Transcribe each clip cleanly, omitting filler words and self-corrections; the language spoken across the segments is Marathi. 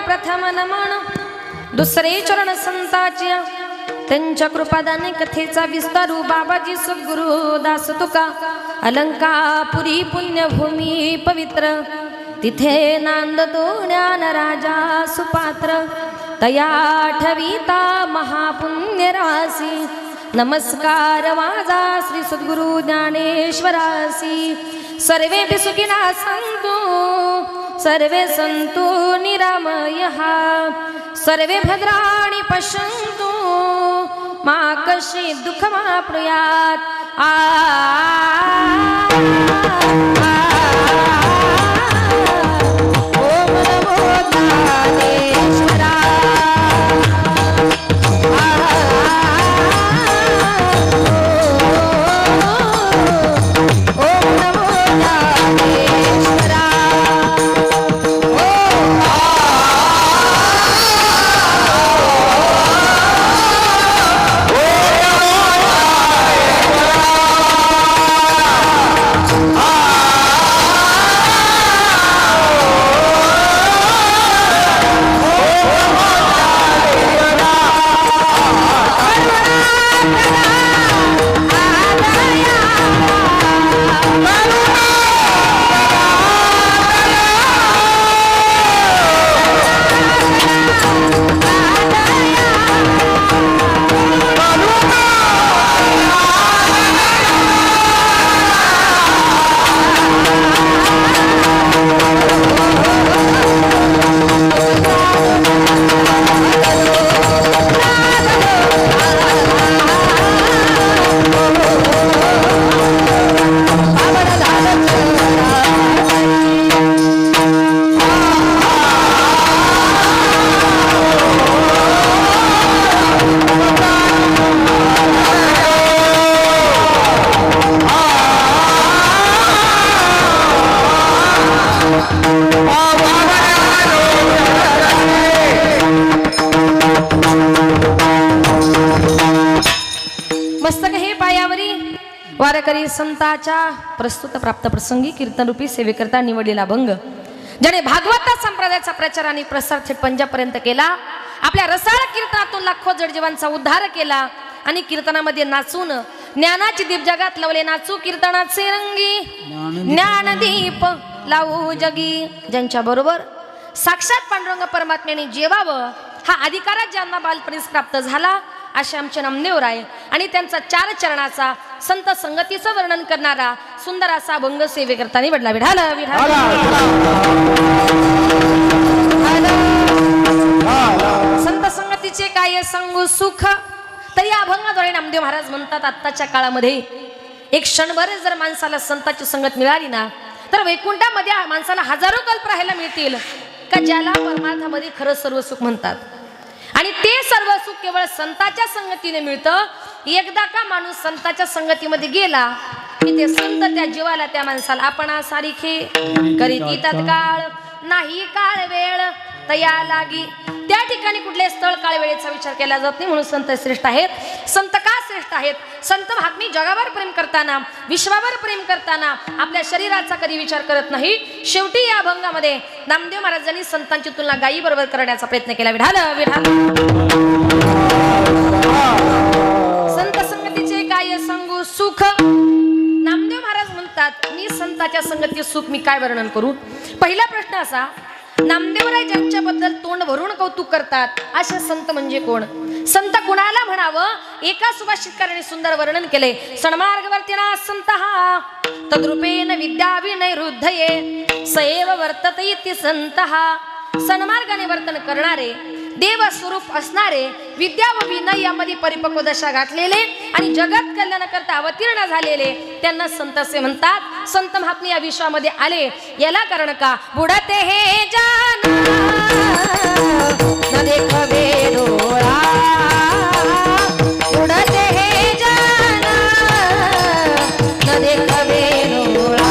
प्रथम नमन दुसरे चरण संताचे त्यांच्या कृपादाने कथेचा विस्तारू बाबाजी सद्गुरु दास तुका अलंकापुरी पुण्यभूमी पवित्र तिथे नांदतो ज्ञान राजा सुपात्र तया ठविता महापुण्य रासी नमस्कार माझा श्री सद्गुरु ज्ञानेश्वरासी सर्वे सुखिना संतु सर्वे संतु निरामयः सर्वे भद्राणि पश्यन्तु मा कश्चित् दुःखमाप्नुयात् ओम नमो ज्ञानेश्वराय वारकरी संतांच्या प्रस्तुत प्राप्त प्रसंगी कीर्तनरूपी सेवेकरता निवडलेला भंग ज्याने भागवत संप्रदायाचा प्रचार आणि प्रसार थेट पंजाबपर्यंत केला आपल्या रसाळ कीर्तनातून लाखो जडजीवांचा उद्धार केला आणि कीर्तनामध्ये नाचून ज्ञानाची दीप जगात लावले नाचू कीर्तनाचे रंगी ज्ञानदीप लावू जगी ज्यांच्या बरोबर साक्षात पांडुरंग परमात्म्याने जेवावं हा अधिकारच ज्यांना बालपणीस प्राप्त झाला असे आमचे नामदेवराय आणि त्यांचा 4 चरणाचा संत संगतीचं वर्णन करणारा सुंदर असा भंग सेवेकरता निवडला विठाल विठाल संत संगतीचे काय सांगू सुख तर या अभंगाद्वारे नामदेव महाराज म्हणतात आत्ताच्या काळामध्ये एक क्षणभर जर माणसाला संताची संगत मिळाली ना तर वैकुंठामध्ये माणसाला हजारो कल्प राहायला मिळतील का ज्याला परमार्थामध्ये खरं सर्व सुख म्हणतात आणि ते सर्व सुख केवळ संताच्या संगतीने मिळतं एकदा का माणूस संताच्या संगतीमध्ये गेला की ते संत त्या जीवाला त्या माणसाला आपणा सारिखे करीती तत्काळ नाही काळ वेळ तया लागी त्या ठिकाणी कुठले स्थळ काळ वेळेचा विचार केला जात नाही म्हणून संत श्रेष्ठ आहेत संत का श्रेष्ठ आहेत संत महात्मे जगावर प्रेम करताना विश्वावर प्रेम करताना आपल्या शरीराचा कधी विचार करत नाही शेवटी या अभंगामध्ये नामदेव महाराजांनी संतांची तुलना गायी बरोबर करण्याचा प्रयत्न केला विठाल विठाल संत संगतीचे काय सांगू सुख नामदेव महाराज म्हणतात मी संताच्या संगतीचे सुख मी काय वर्णन करू पहिला प्रश्न असा नामदेवराय ज्यांच्याबद्दल तोंड भरून कौतुक करतात असे संत म्हणजे कोण संत कुणाला म्हणावं एका सुभाषितकाराने सुंदर वर्णन केले सन्मार्गवर्तिना संत हा तद्रूपेण विद्या विनैरुद्धये सैव वर्तत इति संत हा सन्मार्गाने वर्तन करणारे देव स्वरूप असणारे विद्या व विनय यामध्ये परिपक्व दशा गाठलेले आणि जगत कल्याणाकरता अवतीर्ण झालेले त्यांना संत असे म्हणतात संत महात्मे या विश्वामध्ये आले याला कारण का बुडते हे जाना न देखवे डोळा बुडते हे जाना न देखवे डोळा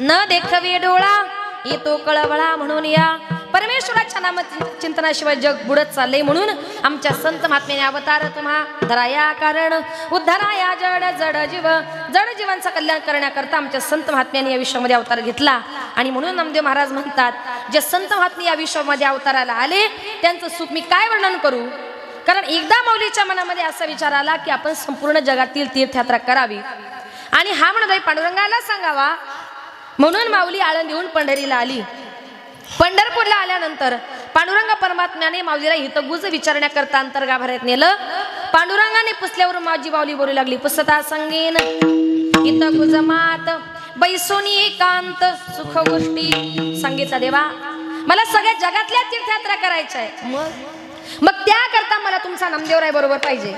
न देखवे डोळा येतो कळवळा म्हणून या परमेश्वराच्या नाम चिंतनाशिवाय जग बुडत चालले म्हणून आमच्या संत महात्म्याने अवतार तुम्हा धराया कारण उद्धाराया जड जीवांचा कल्याण करण्याकरता आमच्या संत महात्म्याने या विश्वामध्ये अवतार घेतला. आणि म्हणून नामदेव महाराज म्हणतात जे संत महात्मे या विश्वामध्ये अवताराला आले त्यांचं सुख मी काय वर्णन करू. कारण एकदा माऊलीच्या मनामध्ये असा विचार आला की आपण संपूर्ण जगातील तीर्थयात्रा करावी आणि हा म्हणतोय पांडुरंगाला सांगावा. म्हणून माऊली आळंदीहून पंढरीला आली. पंढरपूरला आल्यानंतर पांडुरंग परमात्म्याने माऊलीला हितगुज विचारण्याकरता अंतर्गाभाऱ्यात नेलं. पांडुरंगाने पुसल्यावर माझी माऊली बोलू लागली पुसता संगीन हितगुज मात बैसोनी एकांत सुख गोष्टी. सांगितलं देवा मला सगळ्या जगातल्या तीर्थयात्रा करायच्या आहे. मग त्याकरता मला तुमचा नामदेवराय बरोबर पाहिजे.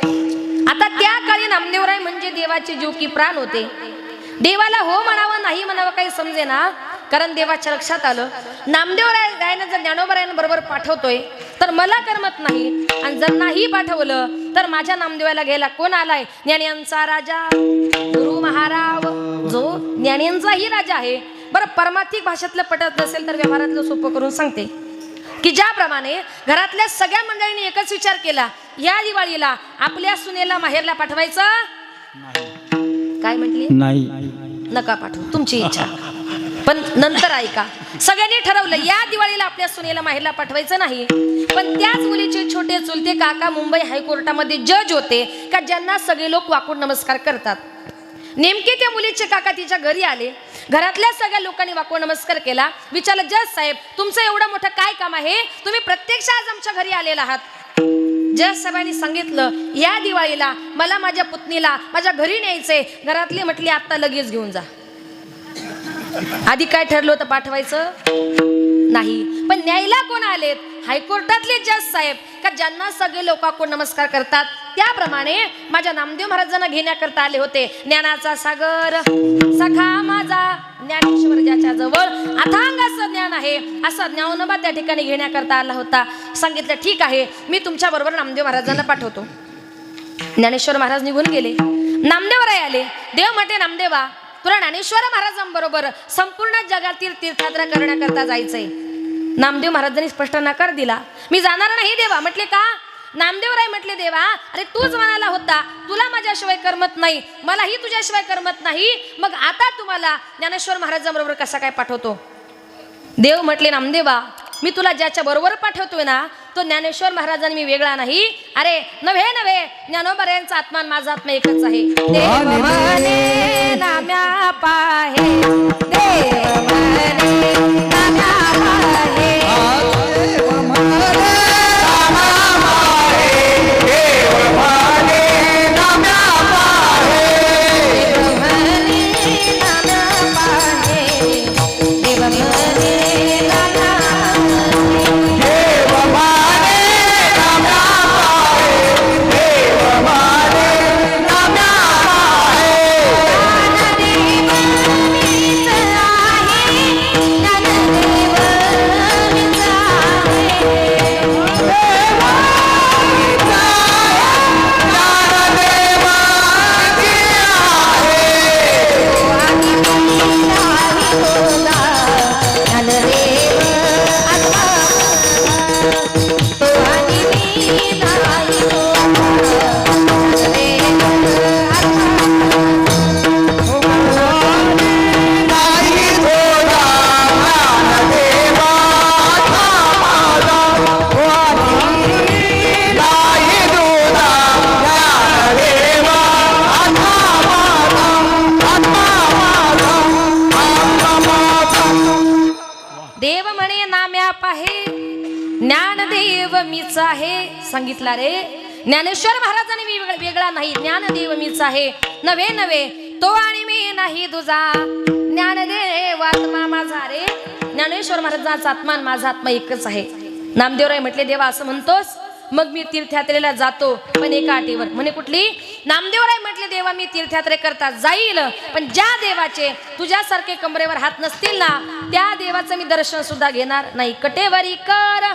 आता त्या काळी नामदेवराय म्हणजे देवाचे जीव की प्राण होते. देवाला हो म्हणावं नाही म्हणावं काही समजे ना. कारण देवाच्या लक्षात आलं नामदेवरायानं जर ज्ञानोबरायांबरोबर पाठवतोय तर मला करमत नाही आणि जर नाही पाठवलं तर माझ्या नामदेवाला घ्यायला कोण आलाय. ज्ञान्यांचा राजा गुरु महाराव जो ज्ञान्यांचाही राजा आहे. बरं परमार्थिक भाषेतलं पटत नसेल तर व्यवहारातलं सोपं करून सांगते की ज्याप्रमाणे घरातल्या सगळ्या मंडळींनी एकच विचार केला या दिवाळीला आपल्या सुनेला माहेरला पाठवायचं काय म्हटली नाही नका पाठवू तुमची इच्छा. पण नंतर ऐका सगळ्यांनी ठरवलं या दिवाळीला आपल्या सुनेला माहेरला पाठवायचं नाही. पण त्याच मुलीचे छोटे चुलते काका मुंबई हायकोर्टामध्ये जज होते का ज्यांना सगळे लोक वाकून नमस्कार करतात. नेमके त्या मुलीचे काका तिच्या घरी आले. घरातल्या सगळ्या लोकांनी वाकून नमस्कार केला. विचारलं जज साहेब तुमचं एवढं मोठं काय काम आहे तुम्ही प्रत्यक्ष आज आमच्या घरी आलेला आहात. जज साहेबांनी सांगितलं या दिवाळीला मला माझ्या पुतणीला माझ्या घरी न्यायचंय. घरातली म्हटली आता लगेच घेऊन जा. आधी काय ठरलं होतं पाठवायचं नाही. पण न्यायला कोण आलेत हायकोर्टातले जज साहेब का ज्यांना सगळे लोक कोण नमस्कार करतात. त्याप्रमाणे माझ्या नामदेव महाराजांना घेण्याकरता आले होते. ज्ञानाचा सागर सखा माझा ज्ञानेश्वर ज्याच्या जवळ अथांग असं ज्ञान आहे असा ज्ञानोबा त्या ठिकाणी घेण्याकरता आला होता. सांगितलं ठीक आहे मी तुमच्या बरोबर नामदेव महाराजांना पाठवतो. ज्ञानेश्वर महाराज निघून गेले. नामदेवराय आले. देव म्हटले नामदेवा तुला ज्ञानेश्वर महाराजांबरोबर संपूर्ण जगातील तीर्थयात्रा करण्याकरता जायचंय. नामदेव महाराजांनी स्पष्ट नकार दिला. मी जाणार नाही देवा. म्हटले का. नामदेवराय म्हटले देवा अरे तूच म्हणाला होता तुला माझ्याशिवाय करमत नाही मलाही तुझ्याशिवाय करमत नाही. मग आता तुम्हाला ज्ञानेश्वर महाराजांबरोबर कसा काय पाठवतो. देव म्हटले नामदेवा मी तुला ज्याच्या बरोबर पाठवतोय ना तो ज्ञानेश्वर महाराजांनी मी वेगळा नाही. अरे नव्हे ज्ञानोबरायांचा आत्मा माझा आत्मा एकच आहे. देव म्हणे नाम्या पाहे देव म्हणे नाम्या पाहे सांगितला रे. ज्ञानेश्वर महाराजांनी वेगळा नाही ज्ञानदेव मीच आहे. नव्हे तो आणि मी नाही तुझा ज्ञानदेव आत्मा माझा रे. ज्ञानेश्वर महाराजांचा आत्मा माझा आत्मा एकच आहे. नामदेवराय म्हटले देवा असं म्हणतोस मग मी तीर्थयात्रेला जातो पण एका अटीवर. म्हणे कुठली. नामदेवराय म्हटले देवा मी तीर्थयात्रे करता जाईल पण ज्या देवाचे तुझ्यासारखे कमरेवर हात नसतील ना त्या देवाचं मी दर्शन सुद्धा घेणार नाही. कटेवरी कर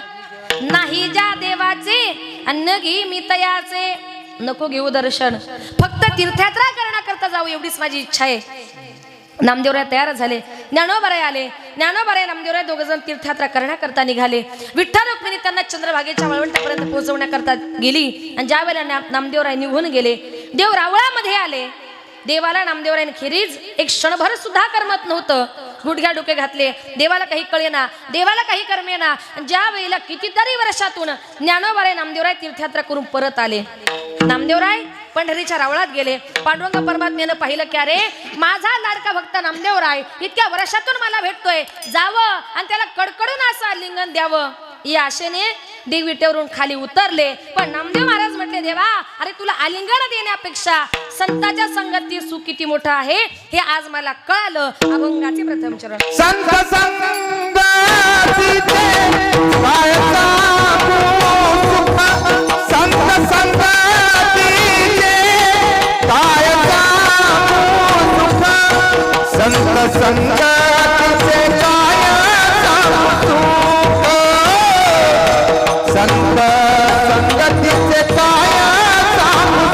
नाही ज्या देवाचे अन्न घे मी तयाचे नको घेऊ दर्शन. फक्त तीर्थयात्रा करण्याकरता जाऊ एवढीच माझी इच्छा आहे. नामदेवराय तयार झाले, ज्ञानोबाराय आले. ज्ञानोबाराय नामदेवराय दोघ जण तीर्थयात्रा करण्याकरता निघाले. विठ्ठल रुक्मिणी त्यांना चंद्रभागेच्या वाळवंटापर्यंत पोहोचवण्याकरता गेली. आणि ज्या वेळेला नामदेवराय निघून गेले, देव रावळामध्ये आले. देवाला नामदेवरायने खेरीज एक क्षणभर सुद्धा करमत नव्हतं. गुडघ्या डोके घातले, देवाला काही कळेना, देवाला काही करमेना. ज्या वेळेला कितीतरी वर्षातून ज्ञानोबाराय नामदेवराय तीर्थयात्रा करून परत आले. नामदेवराय पंढरीच्या रावळात गेले. पांडुरंग परमात्म्यानं पाहिलं की अरे माझा लाडका भक्त नामदेवराय इतक्या वर्षातून मला भेटतोय, जावं आणि त्याला कडकडून असं आलिंगन द्यावं. या आशेने देव विटेवरून खाली उतरले. पण नामदेव महाराज म्हटले, देवा अरे तुला आलिंगन देण्यापेक्षा संतांच्या संगती सुख किती मोठं आहे हे आज मला कळालं. अभंगाचे प्रथम चरण. संत संगतीचे काय सांगू सुख, संत संगतीचे काय सांगू सुख, संत संगतीचे काय सांगू सुख, संत संगतीचे काय सांगू सुख,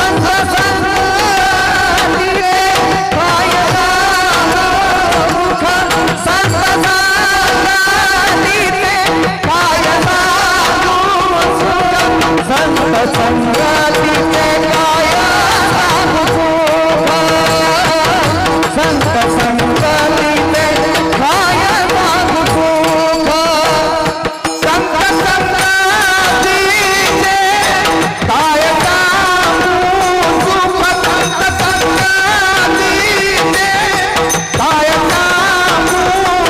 संत संगतीचे काय सांगू सुख, संत संगतीचे काय सांगू सुख, संत संगतीचे काय सांगू सुख, संत संगतीचे काय सांगू सुख, संत संगतीचे काय सांगू सुख, संत संगतीचे काय सांगू सुख,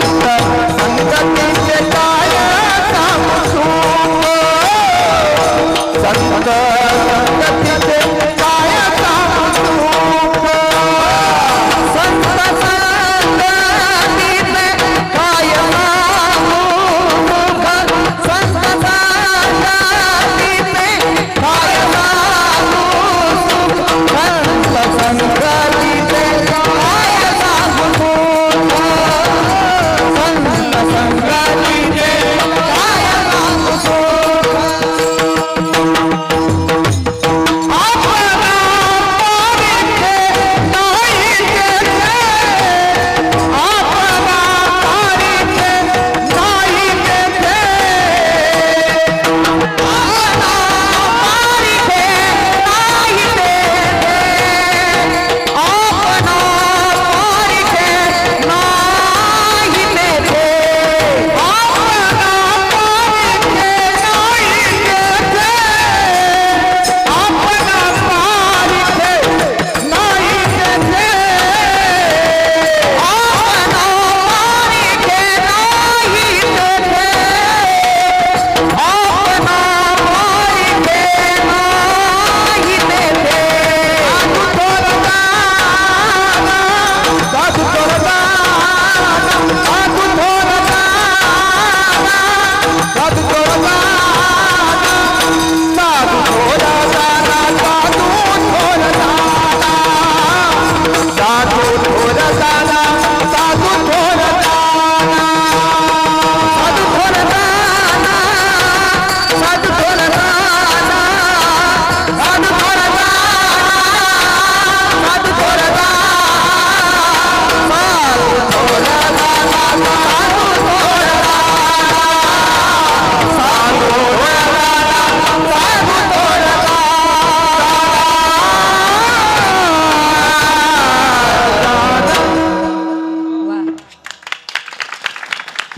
संत संगतीचे काय सांगू सुख, संत संगतीचे काय सांगू सुख, संत संगतीचे काय सांगू सुख, संत संगतीचे काय सांगू सुख, संत संगतीचे काय सांगू सुख, संत संगतीचे काय सांगू सुख.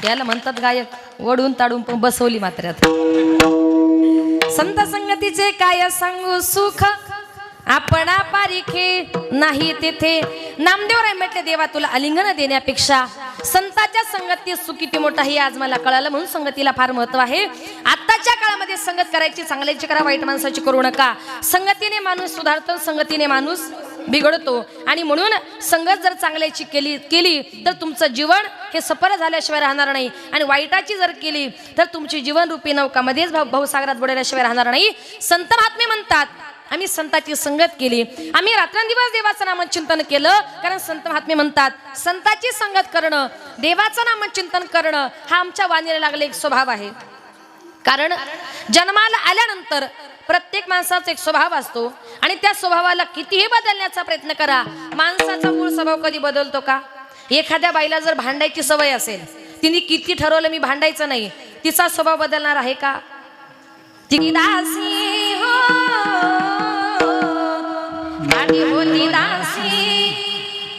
याला म्हणतात गायक वडून ताडून पण बसवली मात्र. संत संगतीचे काय सांगू सुख, आपणा पारिखे नाही तेथे. नामदेवराय म्हटले, देवा तुला आलिंगन देण्यापेक्षा संतांच्या संगतीत सुख किती मोठा हे आज मला कळालं. म्हणून संगतीला फार महत्व आहे. आताच्या काळामध्ये संगत करायची, चांगल्याची करा, वाईट माणसाची करू नका. संगतीने माणूस सुधारतो, संगतीने माणूस बिघडतो. आणि म्हणून संगत जर चांगल्याची केली तर तुमचं जीवन हे सफल झाल्याशिवाय राहणार नाही. आणि वाईटाची जर केली तर तुमची जीवनरूपी नौका मध्येच भावसागरात बुडवल्याशिवाय राहणार नाही. संत महात्मे म्हणतात, आम्ही संतांची संगत केली, आम्ही रात्रंदिवस देवाचं नामचिंतन केलं. कारण संत महात्मे म्हणतात, संतांची संगत करणं, देवाचं नामचिंतन करणं हा आमच्या वाणीला लागले एक स्वभाव आहे. कारण जन्माला आल्यानंतर प्रत्येक माणसाचा एक स्वभाव असतो आणि त्या स्वभावाला कितीही बदलण्याचा प्रयत्न करा, माणसाचा मूळ स्वभाव कधी बदलतो का? एखाद्या बाईला जर भांडायची सवय असेल, तिने किती ठरवलं मी भांडायचं नाही, तिचा स्वभाव बदलणार आहे का? ती दासी हो आधी होती दासी,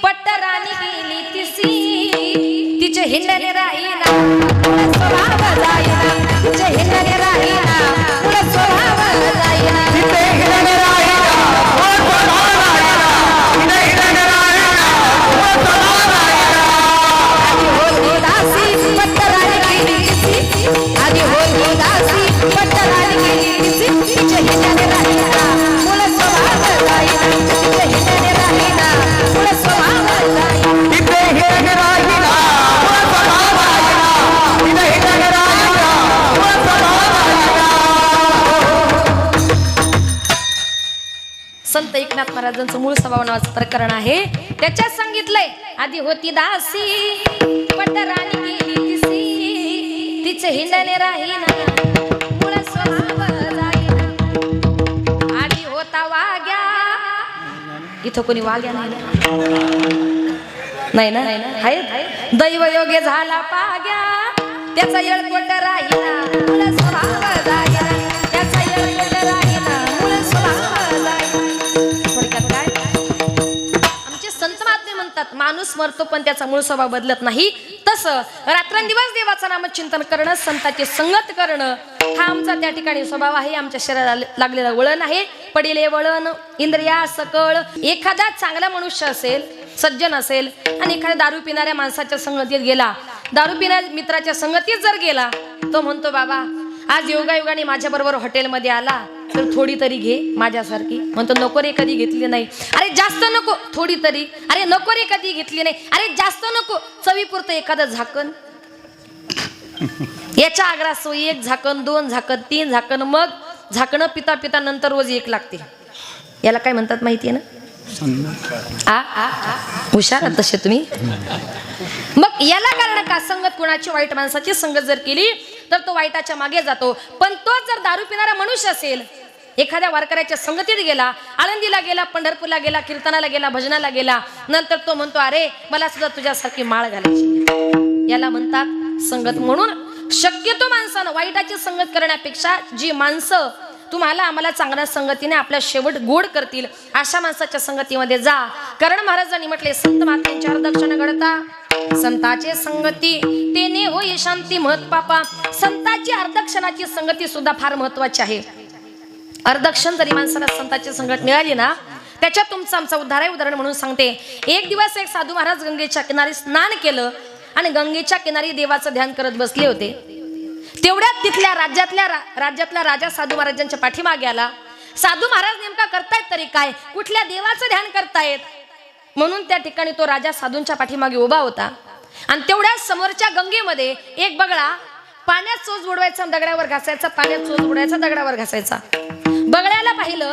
पट्टराणी गेली तिसी, तिचे हिंडणे राहीना पुढे स्वभाव जाईना, तिचे हिंडणे राहीना पुढे स्वभाव जाईना, तिथे हिंडणे राहीना पुढे स्वभाव जाईना, तिथे हिंडणे राहीना पुढे स्वभाव जाईना. आधी होती दासी पट्टराणी गेली तिसी, आधी होती दासी पट्टराणी गेली तिसी, तिचे हिंडणे राहीना पुढे स्वभाव जाईना, तिचे हिंडणे राहीना पुढे स्वभाव जाईना. तिथे हिंडणे राहीना पुढे स्वभाव जाईना, तिथे हिंडणे राहीना पुढे स्वभाव जाईना. संत एकनाथ महाराजांचं मूळ स्वभाव नावाचं प्रकरण आहे, त्याच्यात सांगितलंय आधी होती दासी पट्टराणी गेली तिसी, तिचे हिंडणे राहीना मूळ स्वभाव जाईना. आधी होता वाग्या, इथं कोणी वाग्या नाही ना? आहेत. दैवयोगे झाला पाग्या, त्याचा येळकोट राहीना मूळ स्वभाव जाईना, त्याचा येळकोट राहीना मूळ स्वभाव जाईना. थोडक्यात काय, आमचे संत महात्मे म्हणतात माणूस मरतो पण त्याचा मूळ स्वभाव बदलत नाही. तसं रात्रंदिवस देवाचं नामचिंतन करणं, संतांची संगत करणं हा आमचा त्या ठिकाणी स्वभाव आहे. आमच्या शरीराला लागलेला वळण आहे, पडिले वळण इंद्रिया सकळ. एखादा चांगला मनुष्य असेल, सज्जन असेल आणि एखाद्या दारू पिणाऱ्या माणसाच्या संगतीत गेला, दारू पिणाऱ्या मित्राच्या संगतीत जर गेला, तो म्हणतो बाबा आज योगायोगाने माझ्या बरोबर हॉटेलमध्ये आला तर थोडी तरी घे माझ्यासारखी. म्हणतो नको रे कधी घेतली नाही. अरे जास्त नको, थोडी तरी. अरे नको रे कधी घेतली नाही. अरे जास्त नको, चवीपुरतं एखादं झाकण. याच्या आग्रासो 1 झाकण 2 झाकण 3 झाकण, मग झाकणं पिता पिता नंतर रोज 1 लागते. याला काय म्हणतात माहितीये ना? हुशार तसे तुम्ही. मग याला कारण का? संगत कुणाची, वाईट माणसाची संगत जर केली तर तो वाईटाच्या मागे जातो. पण तो जर दारू पिणारा मनुष्य असेल, एखाद्या वारकऱ्याच्या संगतीत गेला, आळंदीला गेला, पंढरपूरला गेला, कीर्तनाला गेला, भजनाला गेला, नंतर तो म्हणतो अरे मला सुद्धा तुझ्यासारखी माळ घालायची. याला म्हणतात संगत. म्हणून शक्यतो माणसानं वाईटाची संगत करण्यापेक्षा जी माणसं तुम्हाला आम्हाला चांगल्या संगतीने आपल्या शेवट गोड करतील अशा माणसाच्या संगतीमध्ये जा. कारण महाराजांनी म्हटले संत महात्म्यांची हरदक्षण घडता संताचे संगती तेने होई शांती महत् पापा. संताची हरदक्षणाची संगती सुद्धा फार महत्वाची आहे. हरदक्षण जरी माणसाला संताची संगत मिळाली ना, त्याच्यात तुमचा आमचा उद्धार आहे. उदाहरण म्हणून सांगते, एक दिवस एक साधू महाराज गंगेच्या किनारी स्नान केलं आणि गंगेच्या किनारी देवाचं ध्यान करत बसले होते. तेवढ्यात तिथल्या राज्यातला राजा साधू महाराजांच्या पाठीमागे आला. साधू महाराज नेमका करतायत तरी काय, कुठल्या देवाचं ध्यान करतायत म्हणून त्या ठिकाणी तो राजा साधूंच्या पाठीमागे उभा होता. आणि तेवढ्याच समोरच्या गंगेमध्ये एक बगळा पाण्यात चोच बुडवायचा, दगडावर घासायचा, पाण्यात चोच बुडवायचा, दगडावर घासायचा. बगळ्याला पाहिलं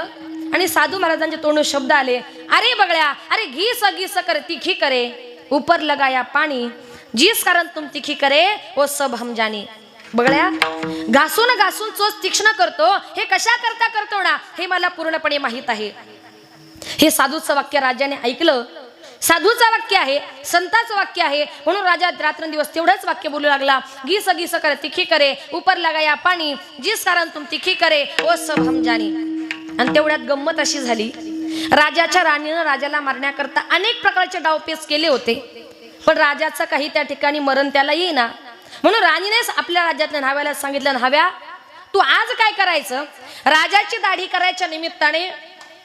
आणि साधू महाराजांचे तोंडून शब्द आले, अरे बगळ्या, अरे घीस घीस कर तिखी करे, ऊपर लगाया पाणी, जिस कारण तुम तिखी करे वो सब हम जानी. बगळ्या घासून घासून चोच तीक्ष्ण करतो, हे कशा करता करतो ना हे मला पूर्णपणे माहित आहे. हे साधूचं वाक्य राजाने ऐकलं. साधूचं वाक्य आहे, संताचं वाक्य आहे, म्हणून राजा रात्रंदिवस तेवढंच वाक्य बोलू लागला. घीस घीस करे तिखी करे, ऊपर लगाया पाणी, जिस कारण तुम तिखी करे वो सब हम जानी. आणि तेवढ्यात गंमत अशी झाली, राजाच्या राणीनं राजाला मारण्याकरता अनेक प्रकारचे डावपेच केले होते, पण राजाचं काही त्या ठिकाणी मरण त्याला येईना. म्हणून राणीनेच आपल्या राज्यातल्या न्हाव्याला सांगितलं, न्हाव्या तू आज काय करायचं, राजाची दाढी करायच्या निमित्ताने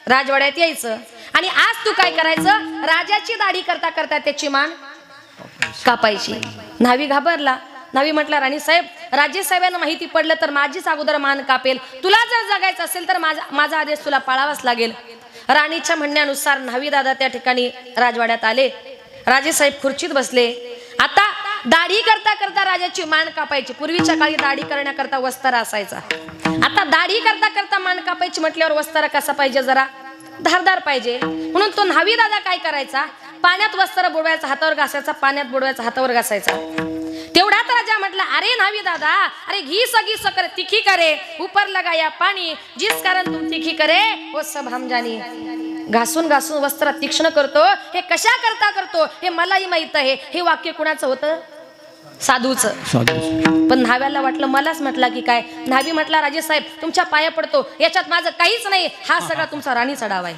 राजवाड्यात यायचं आणि आज तू काय करायचं, राजाची दाढी करता करता त्याची मान कापायची. न्हावी घाबरला. न्हावी म्हटलं, राणी साहेब, राजे साहेबांना माहिती पडलं तर माझीच अगोदर मान कापेल. तुला जर जगायचं असेल तर माझा आदेश तुला पाळावाच लागेल. राणीच्या म्हणण्यानुसार न्हावी दादा त्या ठिकाणी राजवाड्यात आले. राजे साहेब खुर्चीत बसले. आता दाढी करता करता राजाची मान कापायची. पूर्वीच्या काळी दाढी करण्याकरता वस्तारा असायचा. आता दाढी करता करता मान कापायची म्हटल्यावर वस्तारा कसा पाहिजे, जरा धारदार पाहिजे. म्हणून तो न्हावी दादा काय करायचा, पाण्यात वस्तारा बुडवायचा, हातावर घासायचा, पाण्यात बुडवायचा, हातावर घासायचा. तेवढ्यात राजा म्हटला, अरे न्हावी दादा, अरे घी सगी सकर तिखी करे, ऊपर लगाया पाणी, जिस कारण तुम तिखी करे वो सब हम जानी. घासून घासून वस्त्र तीक्ष्ण करतो, हे कशा करता करतो हे मलाही माहित आहे. हे वाक्य कुणाचं होतं? साधूचं. पण न्हाव्याला वाटलं मलाच म्हटला की काय. न्हावी म्हटला राजे साहेब तुमच्या पाया पडतो, याच्यात माझं काहीच नाही, हा सगळा तुमचा राणीचा डाव आहे.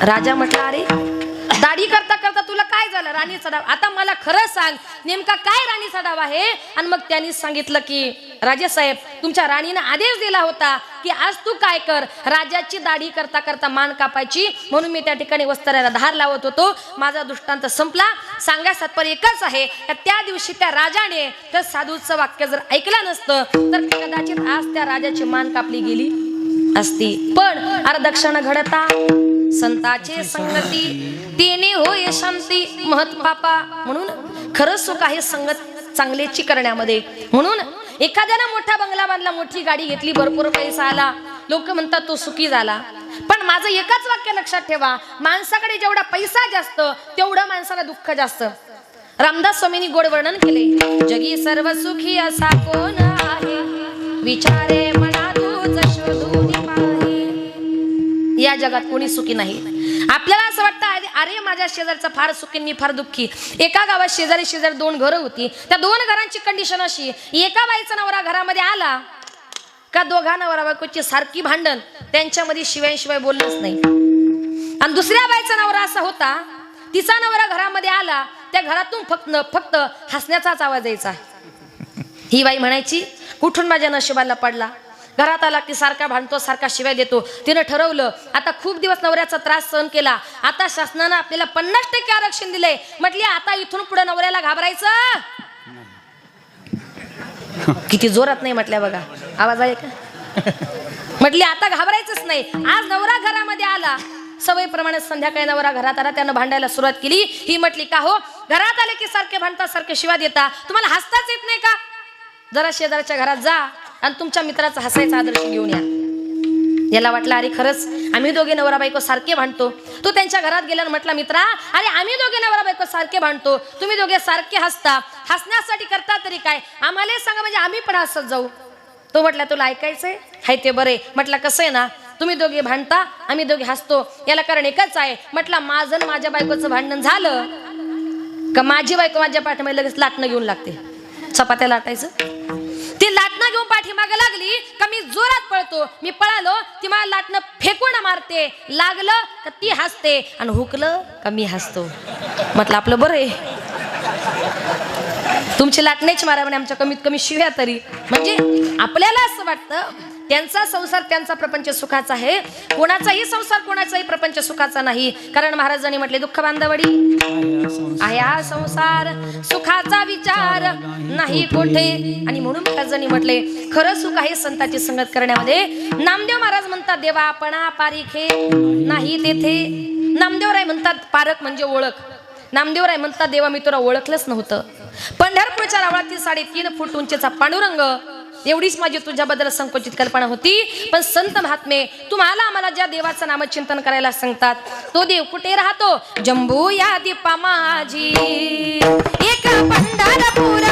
राजा म्हटला अरे दाढी करता करता तुला काय झालं? राणीचा डाव. आता मला खरं सांग नेमका काय राणीचा डाव आहे? आणि मग त्यांनी सांगितलं की राजे साहेब तुमच्या राणीने आदेश दिला होता की आज तू काय कर, राजाची दाढी करता करता मान कापायची, म्हणून मी त्या ठिकाणी वस्त्राला धार लावत होतो. माझा दृष्टांत संपला. सांगायचं तात्पर्य एकच आहे, त्या दिवशी त्या राजाने त्या साधूचं वाक्य जर ऐकलं नसतं तर कदाचित आज त्या राजाची मान कापली गेली असती. पण अरदक्षिण घडता संताचे संगती, तेने होय शांती महत पापा. म्हणून खरं सुख आहे संगत चांगल्याची करण्यामध्ये. म्हणून एखाद्याला मोठा बंगला बांधला, मोठी गाडी घेतली, भरपूर पैसा आला, लोक म्हणतात तो सुखी झाला. पण माझं एकच वाक्य लक्षात ठेवा, माणसाकडे जेवढा पैसा जास्त तेवढं माणसाला दुःख जास्त. रामदास स्वामींनी गोड वर्णन केले, जगी सर्व सुखी असा कोण आहे, विचारे मना तूच शोधून पाहे. या जगात कोणी सुखी नाही. आपल्याला असं वाटतं अरे माझ्या शेजारचा फार सुखी, मी फार दुःखी. एका गावात शेजारी शेजारी 2 घरं होती. त्या 2 घरांची कंडिशन अशी, एका बाईचा नवरा घरामध्ये आला का दोघा नवरा बायकोची सारखी भांडण, त्यांच्यामध्ये शिवाय बोलणंच नाही. आणि दुसऱ्या बाईचा नवरा असा होता, तिचा नवरा घरामध्ये आला त्या घरातून फक्त हसण्याचाच आवाज यायचा. ही बाई म्हणायची कुठून माझ्या नशिबाला पडला, घरात आला की सारखा भांडतो, सारखा शिवाय देतो. तिनं ठरवलं आता खूप दिवस नवऱ्याचा त्रास सहन केला, आता शासनानं आपल्याला 50% आरक्षण दिलंय. म्हटली आता इथून पुढे नवऱ्याला घाबरायचं. किती जोरात नाही म्हटल्या बघा, आवाज आहे का? म्हटली आता घाबरायचंच नाही. आज नवरा घरामध्ये आला, सवयीप्रमाणे संध्याकाळी नवरा घरात आला, त्यानं भांडायला सुरुवात केली. ही म्हटली का हो, घरात आले की सारखे भांडता, सारखे शिवा देता, तुम्हाला हसताच येत नाही का? जरा शेजारच्या घरात जा आणि तुमच्या मित्राचा हसायचा आदर्श घेऊन या. याला वाटलं अरे खरंच आम्ही दोघे नवरा बायको सारखे भांडतो. तो त्यांच्या घरात गेला आणि म्हटला मित्रा, अरे आम्ही दोघे नवरा बायको सारखे भांडतो, तुम्ही दोघे सारखे हसता, हसण्यासाठी करता तरी काय, आम्हाला सांगा म्हणजे आम्ही पण हसत जाऊ. तो म्हटला तुला ऐकायचंय हाय ते बरे. म्हटलं कसं आहे ना, तुम्ही दोघे भांडता, आम्ही दोघे हसतो, याला कारण एकच आहे. म्हटलं माझं माझ्या बायकोचं भांडण झालं का माझी बायको माझ्या पाठीमागे लगेच लाटणं घेऊन लागते, चपात्या लाटायचं. ती लाटणं घेऊन पाठीमागे लागली का मी जोरात पळतो, मी पळालो ती मला लाटणं फेकून मारते, लागलं का ती हसते आणि हुकलं का मी हसतो. म्हटलं आपलं बरं आहे, तुमची लाटण्याची मारा म्हणे, आमच्या कमीत कमी शिव्या तरी. म्हणजे आपल्याला असं वाटतं त्यांचा संसार त्यांचा प्रपंच सुखाचा आहे, कोणाचाही संसार कोणाचाही प्रपंच सुखाचा नाही. कारण महाराजांनी म्हटले दुःख बांधवडी आहे हा संसार, सुखाचा विचार नाही कोठे. आणि म्हणून महाराजांनी म्हटले खरं सुख आहे संतांची संगत करण्यामध्ये. नामदेव महाराज म्हणतात देवा आपणा पारिखे नाही तेथे. नामदेवराय म्हणतात पारख म्हणजे ओळख. नामदेवराय म्हणतात देवा मी तुला ओळखलंच नव्हतं. पंढरपूरच्या रावळातील 3.5 फूट उंचीचा पांडुरंग, एवढीच माझी तुझ्याबद्दल संकोचित कल्पना होती. पण संत महात्मे तुम्हाला आम्हाला ज्या देवाचं नामचिंतन करायला सांगतात तो देव कुठे राहतो? जंबू या दीपा माझी एक पंढरपूर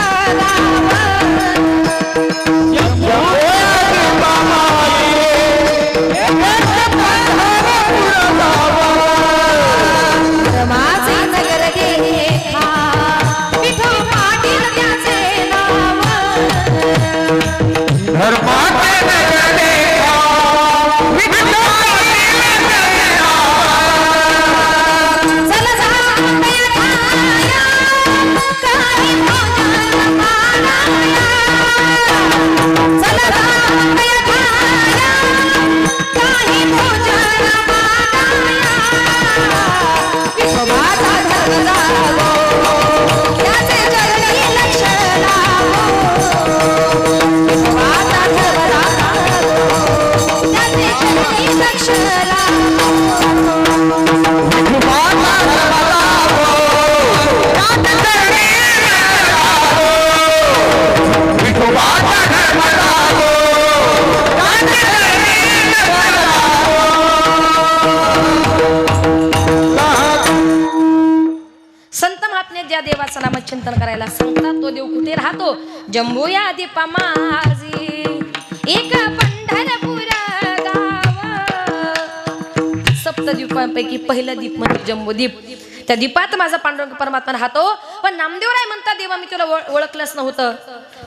ज्या देवाचं नामचिंतन करायला सांगतात तो देव कुठे राहतो? जंबूया दीपा माझी एक पंढरपूर गाव. सप्तद्वीपांपैकी पहिलं दीप म्हणजे जम्बूद्वीप. त्या दीपात माझा पांडुरंग परमात्मा राहतो. पण नामदेवराय म्हणतात देवा मी तुला ओळखलंच नव्हतं.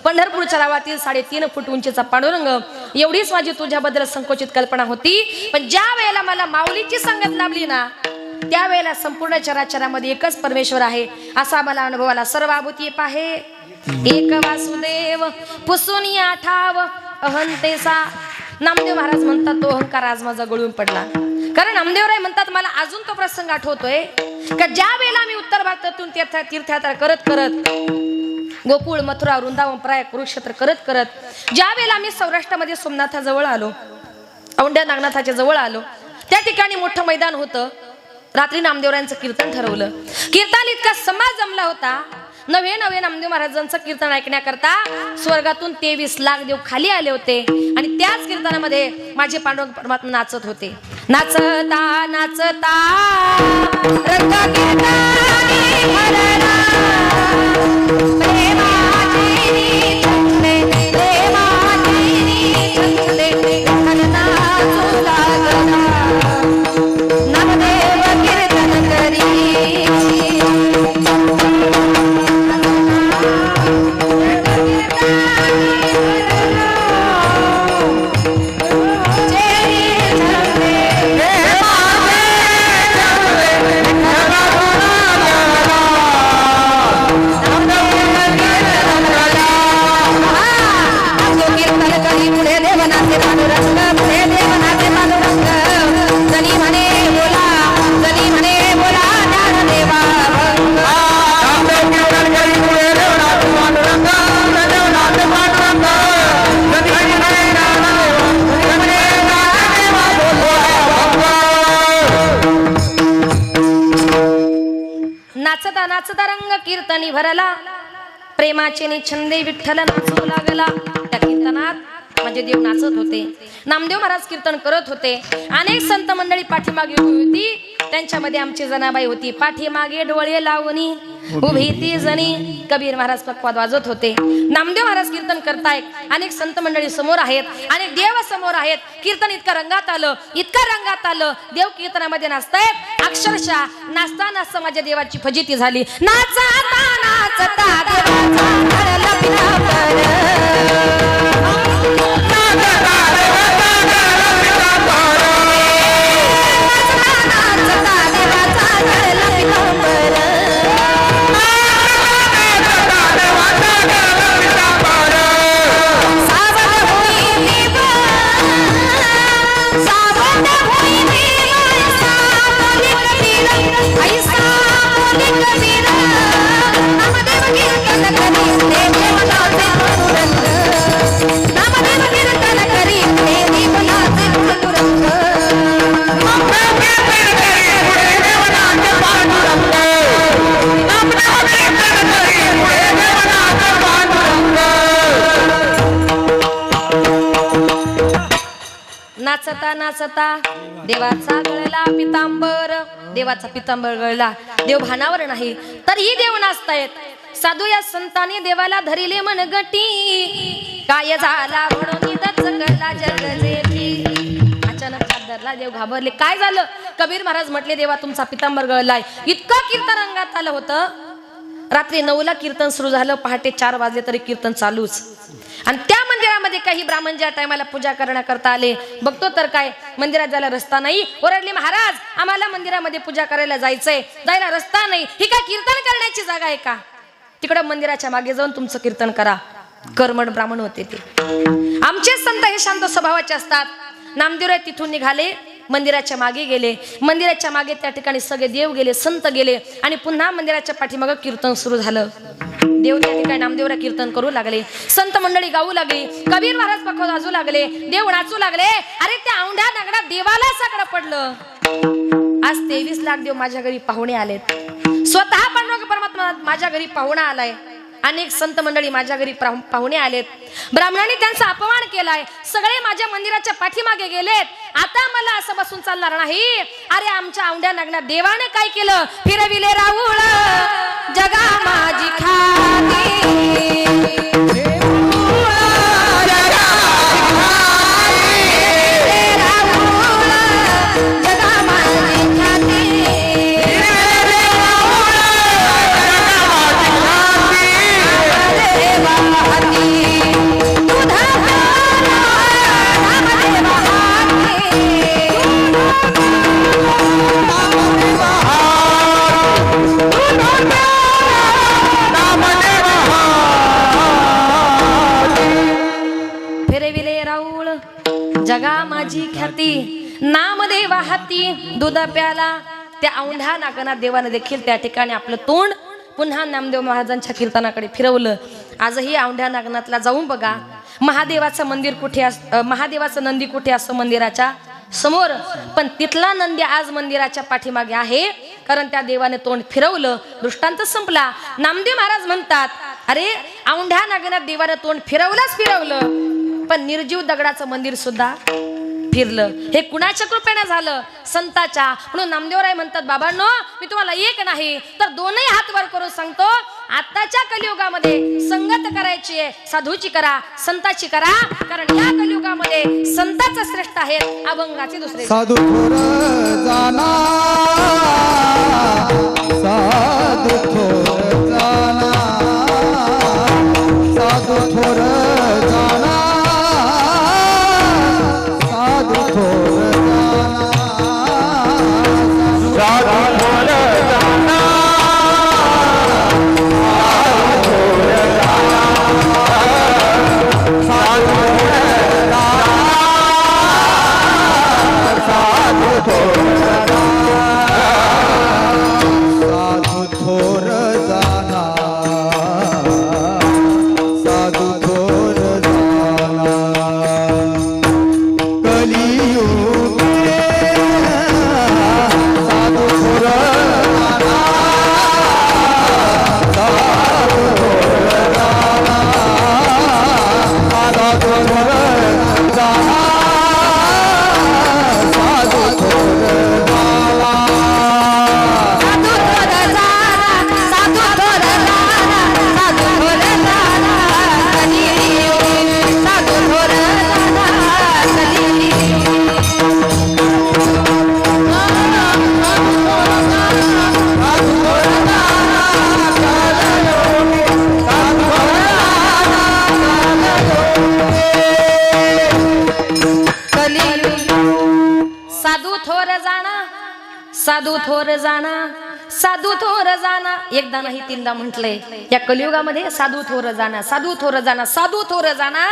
पंढरपूरच्या गावातील 3.5 फूट उंचीचा पांडुरंग एवढीच माझी तुझ्याबद्दल संकोचित कल्पना होती. पण ज्या वेळेला मला माऊलीची संगत लाभली ना त्यावेळेला संपूर्ण चराचरामध्ये एकच परमेश्वर आहे असा मला अनुभव आला. सर्वाभूती पाहे एक वासुदेव पुसून ठाव अहंतेसा. नामदेव महाराज म्हणतात तो अहंकार आज माझा गळून पडला. कारण नामदेवराय म्हणतात मला अजून तो प्रसंग आठवतोय का ज्या वेळेला मी उत्तर भारतातून तीर्थयात्रा करत करत गोकुळ मथुरा वृंदावन प्रयाग कुरुक्षेत्र करत करत ज्या वेळेला मी सौराष्ट्रामध्ये सोमनाथाजवळ आलो, औंढ्या नागनाथाच्या जवळ आलो, त्या ठिकाणी मोठं मैदान होतं. रात्री नामदेवरायांचं कीर्तन ठरवलं. कीर्तन इतका समाज जमला होता. नवे नामदेव महाराजांचं कीर्तन ऐकण्याकरता स्वर्गातून 23 लाख देव खाली आले होते. आणि त्याच कीर्तनामध्ये माझे पांडुरंग परमात्मा नाचत होते. नाचता नाचता रंग कीर्तनी भरला, प्रेमाची छंदे प्रेमाची छंदे विठ्ठल नाचू लागला. नामदेव कीर्तन करी नाचता नाचता रंग कीर्तनी भरला, प्रेमाचे छंदे विठ्ठल नाचू लागला. त्या कीर्तनात माझे देव नाचत होते. नामदेव महाराज कीर्तन करत होते. अनेक संत मंडळी पाठीमागे उभी होती. त्यांच्यामध्ये आमची जनाबाई होती. पाठीमागे डोळे लावणी उभी ती जणी. कबीर महाराज पक्वाद वाजत होते. नामदेव महाराज कीर्तन करतायत. अनेक संत मंडळी समोर आहेत, अनेक देव समोर आहेत. कीर्तन इतकं रंगात आलं, देव कीर्तनामध्ये नाचतायत. अक्षरशः नाचता नाचता माझ्या देवाची फजिती झाली. नाचता नाचता देवाचा घडला पितांबर. नाचता नाचता देवाचा गळला पितांबर. देवाचा पितांबर गळला. देव भानावर नाही तरीही देव नाचतायत. साधू या संतांनी देवाला धरिले मनगटी. काय झाला म्हणून दचकला जगजेती. अचानक हात धरला. देव घाबरले. काय झालं? कबीर महाराज म्हटले देवा तुमचा पितांबर गळलाय. इतकं कीर्तन रंगात आलं होतं. रात्री 9ला कीर्तन सुरू झालं. पहाटे 4 वाजले तरी कीर्तन चालूच. आणि त्या मंदिरामध्ये काही ब्राह्मण ज्या टायमाला पूजा करण्याकरता आले, बघतो तर काय मंदिरात जायला रस्ता नाही. ओरडले महाराज आम्हाला मंदिरामध्ये पूजा करायला जायचंय, जायला रस्ता नाही. ही काय कीर्तन करण्याची जागा आहे का? तिकडं मंदिराच्या मागे जाऊन तुमचं कीर्तन करा. कर्मठ ब्राह्मण होते ते. आमचे संत हे शांत स्वभावाचे असतात. नामदेवराय तिथून निघाले, मंदिराच्या मागे गेले. मंदिराच्या मागे त्या ठिकाणी सगळे देव गेले, संत गेले. आणि पुन्हा मंदिराच्या पाठीमागे कीर्तन सुरू झालं. देव त्या ठिकाणी नामदेवराय कीर्तन करू लागले. संत मंडळी गाऊ लागली. कबीर महाराज पखवाज वाजू लागले. देव नाचू लागले. अरे त्या औंढ्या नागडा देवाला सगळं पडलं. आज 23 लाख देव माझ्या घरी पाहुणे आलेत. स्वतः पांडुरंग परमात्मा माझ्या घरी पाहुणा आलाय. अनेक संत मंडळी माझ्या घरी पाहुणे आलेत. ब्राह्मणांनी त्यांचा अपमान केलाय. सगळे माझ्या मंदिराच्या पाठीमागे गेलेत. आता मला असं बसून चालणार नाही. अरे आमच्या औंढ्या नागना देवाने काय केलं? फिरविले राहुळ जगा माझी खाती जगा माझी ख्याती नामदेवा हाती दूध प्याला. त्या औंढ्या नागनाथ देवाने देखील त्या ठिकाणी आपलं तोंड पुन्हा नामदेव महाराजांच्या कीर्तनाकडे फिरवलं. आजही औंढ्या नागनाथला जाऊन बघा, महादेवाचं मंदिर कुठे महादेवाचं नंदी कुठे असं मंदिराच्या समोर, पण तिथला नंदी आज मंदिराच्या पाठीमागे आहे, कारण त्या देवाने तोंड फिरवलं. दृष्टांत संपला. नामदेव महाराज म्हणतात, अरे औंढ्या नागनाथ देवाने तोंड फिरवलं, पण निर्जीव दगडाचं मंदिर सुद्धा फिरलं. हे कुणाच्या कृपेने झालं? संताच्या. म्हणून नामदेवराय म्हणतात, बाबांनो मी तुम्हाला एक नाही तर दोनही हात वर करून सांगतो, आताच्या कलियुगामध्ये संगत करायची आहे, साधूची करा, संताची करा, कारण या कलियुगामध्ये संताच श्रेष्ठ आहेत, अभंगाचे दुसरे. साधू थोर जाना, साधू थोर जाना, साधू थोर जाना, साधू थोर जाना, साधू थोर जाना, साधू थोर जाणा, साधू थोर जाणा. एकदा नाही तीनदा म्हटलंय या कलियुगामध्ये, साधू थोर जाणा, साधू थोर जाणा, साधू थोर जाणा.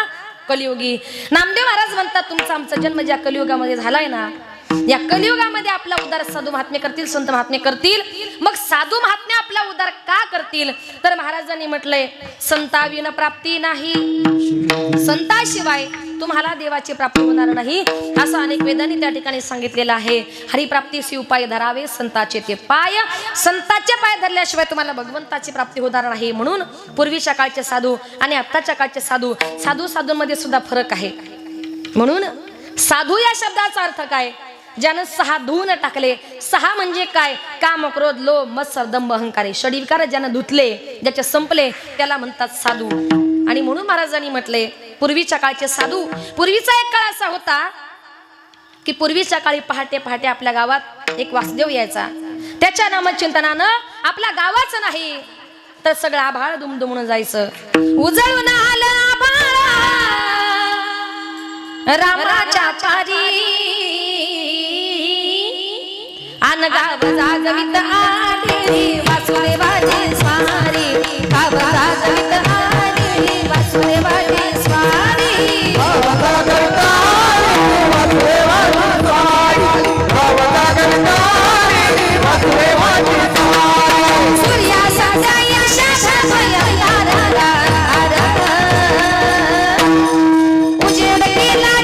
कलियुगी नामदेव महाराज म्हणतात, तुमचा आमचा जन्म ज्या कलियुगामध्ये झालाय ना, या कलियुगामध्ये आपला उद्धार साधू महात्मे करतील, संत महात्मे करतील. मग साधू महात्मे आपला उद्धार का करतील? तर महाराजांनी म्हटलंय, संताविन प्राप्ती नाही, संताशिवाय तुम्हाला देवाची प्राप्ती होणार नाही, असं अनेक वेदांनी त्या ठिकाणी सांगितलेलं आहे. हरिप्राप्तीशी उपाय धरावे संताचे ते पाय, संताचे पाय धरल्याशिवाय तुम्हाला भगवंताची प्राप्ती होणार नाही. म्हणून पूर्वीच्या काळचे साधू आणि आत्ताच्या काळचे साधू, साधूंमध्ये सुद्धा फरक आहे. म्हणून साधू या शब्दाचा अर्थ काय? ज्यानं 6 धुवून टाकले. 6 म्हणजे काय? काम, क्रोध, लोभ, मत्सर, दंभ, अहंकार, षडविकार ज्यानं धुतले, ज्याचे संपले, त्याला म्हणतात साधू. आणि म्हणून महाराजांनी म्हटले, पूर्वीच्या काळचे साधू. पूर्वीचा एक काळ असा होता की पूर्वीच्या काळी पहाटे पहाटे आपल्या गावात एक वासुदेव यायचा. त्याच्या नामचिंतनानं आपल्या गावाचं नाही तर सगळं आभाळ दुमदुमून जायचं. उजळून आलं आभाळ रामाच्या पारी, अन गाव जागवित आली वासुदेवाची स्वारी, गाव जागवित आली वासुदेवाची स्वारी. सूर्याचा उजेड केला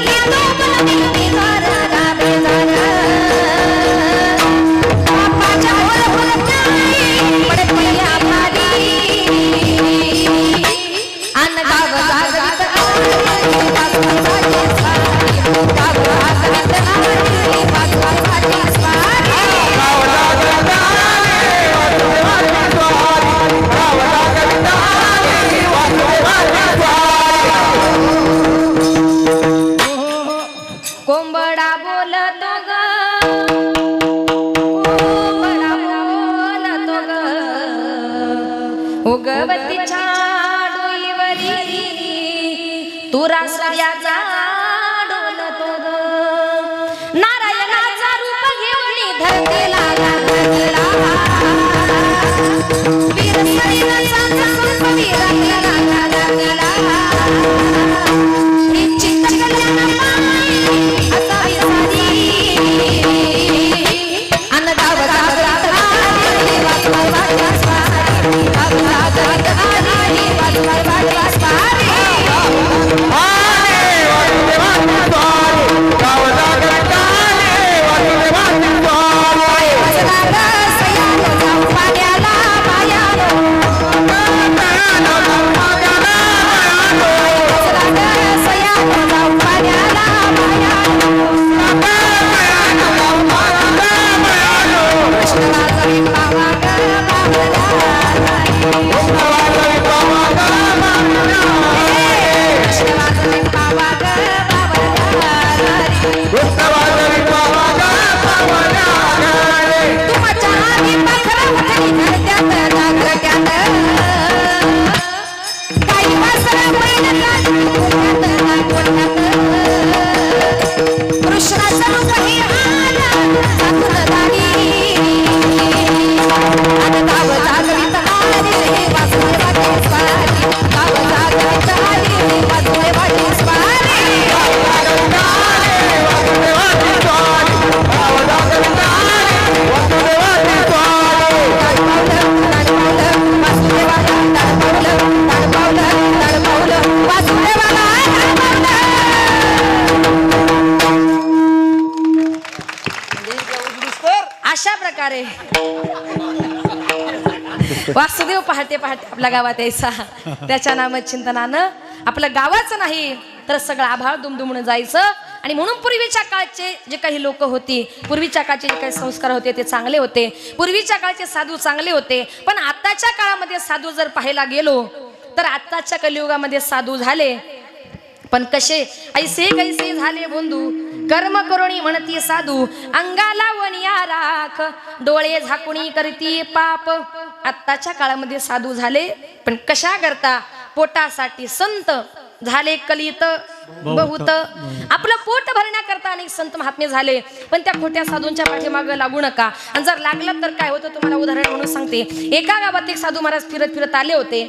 बापाच्या गोरा सूर्याचा डोलतो ग नारायणाचा रूप घेऊन धरतीला लागला वीर सैन्याचा संप वीराला लागला निश्चित कल्याण पाय असावी साधी अनगाव गावात आली वाजवाय वाजवाय स्वारी गावात आली वाजवाय वाजवाय स्वारी अशा प्रकारे वासुदेव पहाटे पहाटे आपल्या गावात यायचा त्याच्या नामचिंतनानं आपलं गावाचं नाही तर सगळं आभाळ दुमदुमून जायचं आणि म्हणून पूर्वीच्या काळचे जे काही लोक होती पूर्वीच्या काळचे जे काही संस्कार होते ते चांगले होते पूर्वीच्या काळचे साधू चांगले होते पण आताच्या काळामध्ये साधू जर पाहायला गेलो तर आताच्या कलियुगामध्ये साधू झाले पण कसे ऐसे कैसे झाले बंधू कर्म करुणी म्हणती साधू अंगाला वनिया राख डोळे झाकुणी करती पाप आत्ताच्या काळामध्ये साधू झाले पण कशा करता पोटासाठी संत झाले कलित बहुत आपलं पोट भरण्याकरता अनेक संत महात्मे झाले पण त्या खोट्या साधूंच्या पाठीमागे लागू नका आणि जर लागलं तर काय होतं तुम्हाला उदाहरण म्हणून सांगते एका गावात एक साधू महाराज फिरत फिरत आले होते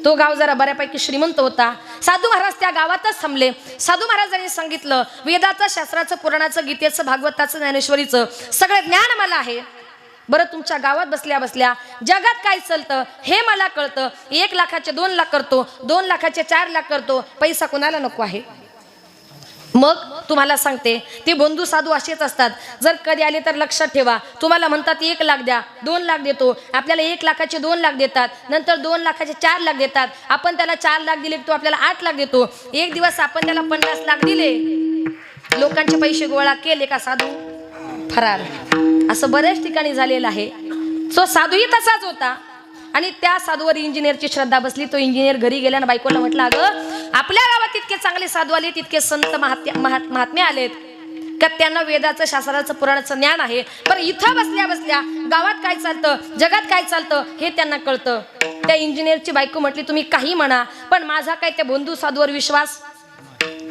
तो गाव जरा बऱ्यापैकी श्रीमंत होता साधू महाराज त्या गावातच थांबले साधू महाराजांनी सांगितलं वेदाचं शास्त्राचं पुराणाचं गीतेचं भागवताचं ज्ञानेश्वरीचं सगळं ज्ञान मला आहे बरं तुमच्या गावात बसल्या बसल्या जगात काय चालतं हे मला कळतं 1 लाखाचे 2 लाख करतो 2 लाखाचे 4 लाख करतो पैसा कुणाला नको आहे मग तुम्हाला सांगते ते बंधू साधू असेच असतात जर कधी आले तर लक्षात ठेवा तुम्हाला म्हणतात 1 लाख द्या 2 लाख देतो आपल्याला 1 लाखाचे 2 लाख देतात नंतर 2 लाखाचे 4 लाख देतात आपण त्याला 4 लाख दिले तो आपल्याला 8 लाख देतो एक दिवस आपण त्याला 50 लाख दिले लोकांचे पैसे गोळा केले का साधू फरार असं बऱ्याच ठिकाणी झालेलं आहे तो साधूही तसाच होता आणि त्या साधूवर इंजिनियरची श्रद्धा बसली तो इंजिनियर घरी गेल्यानं बायकोला म्हटलं अगं आपल्या गावात तितके चांगले साधू आले तितके संत महात्मे आलेत का त्यांना वेदाचं शास्त्राचं पुराणाचं ज्ञान आहे पण इथं बसल्या बसल्या गावात काय चालतं जगात काय चालतं हे त्यांना कळतं त्या इंजिनियरची बायको म्हटली तुम्ही काही म्हणा पण माझा काय त्या बंधू साधूवर विश्वास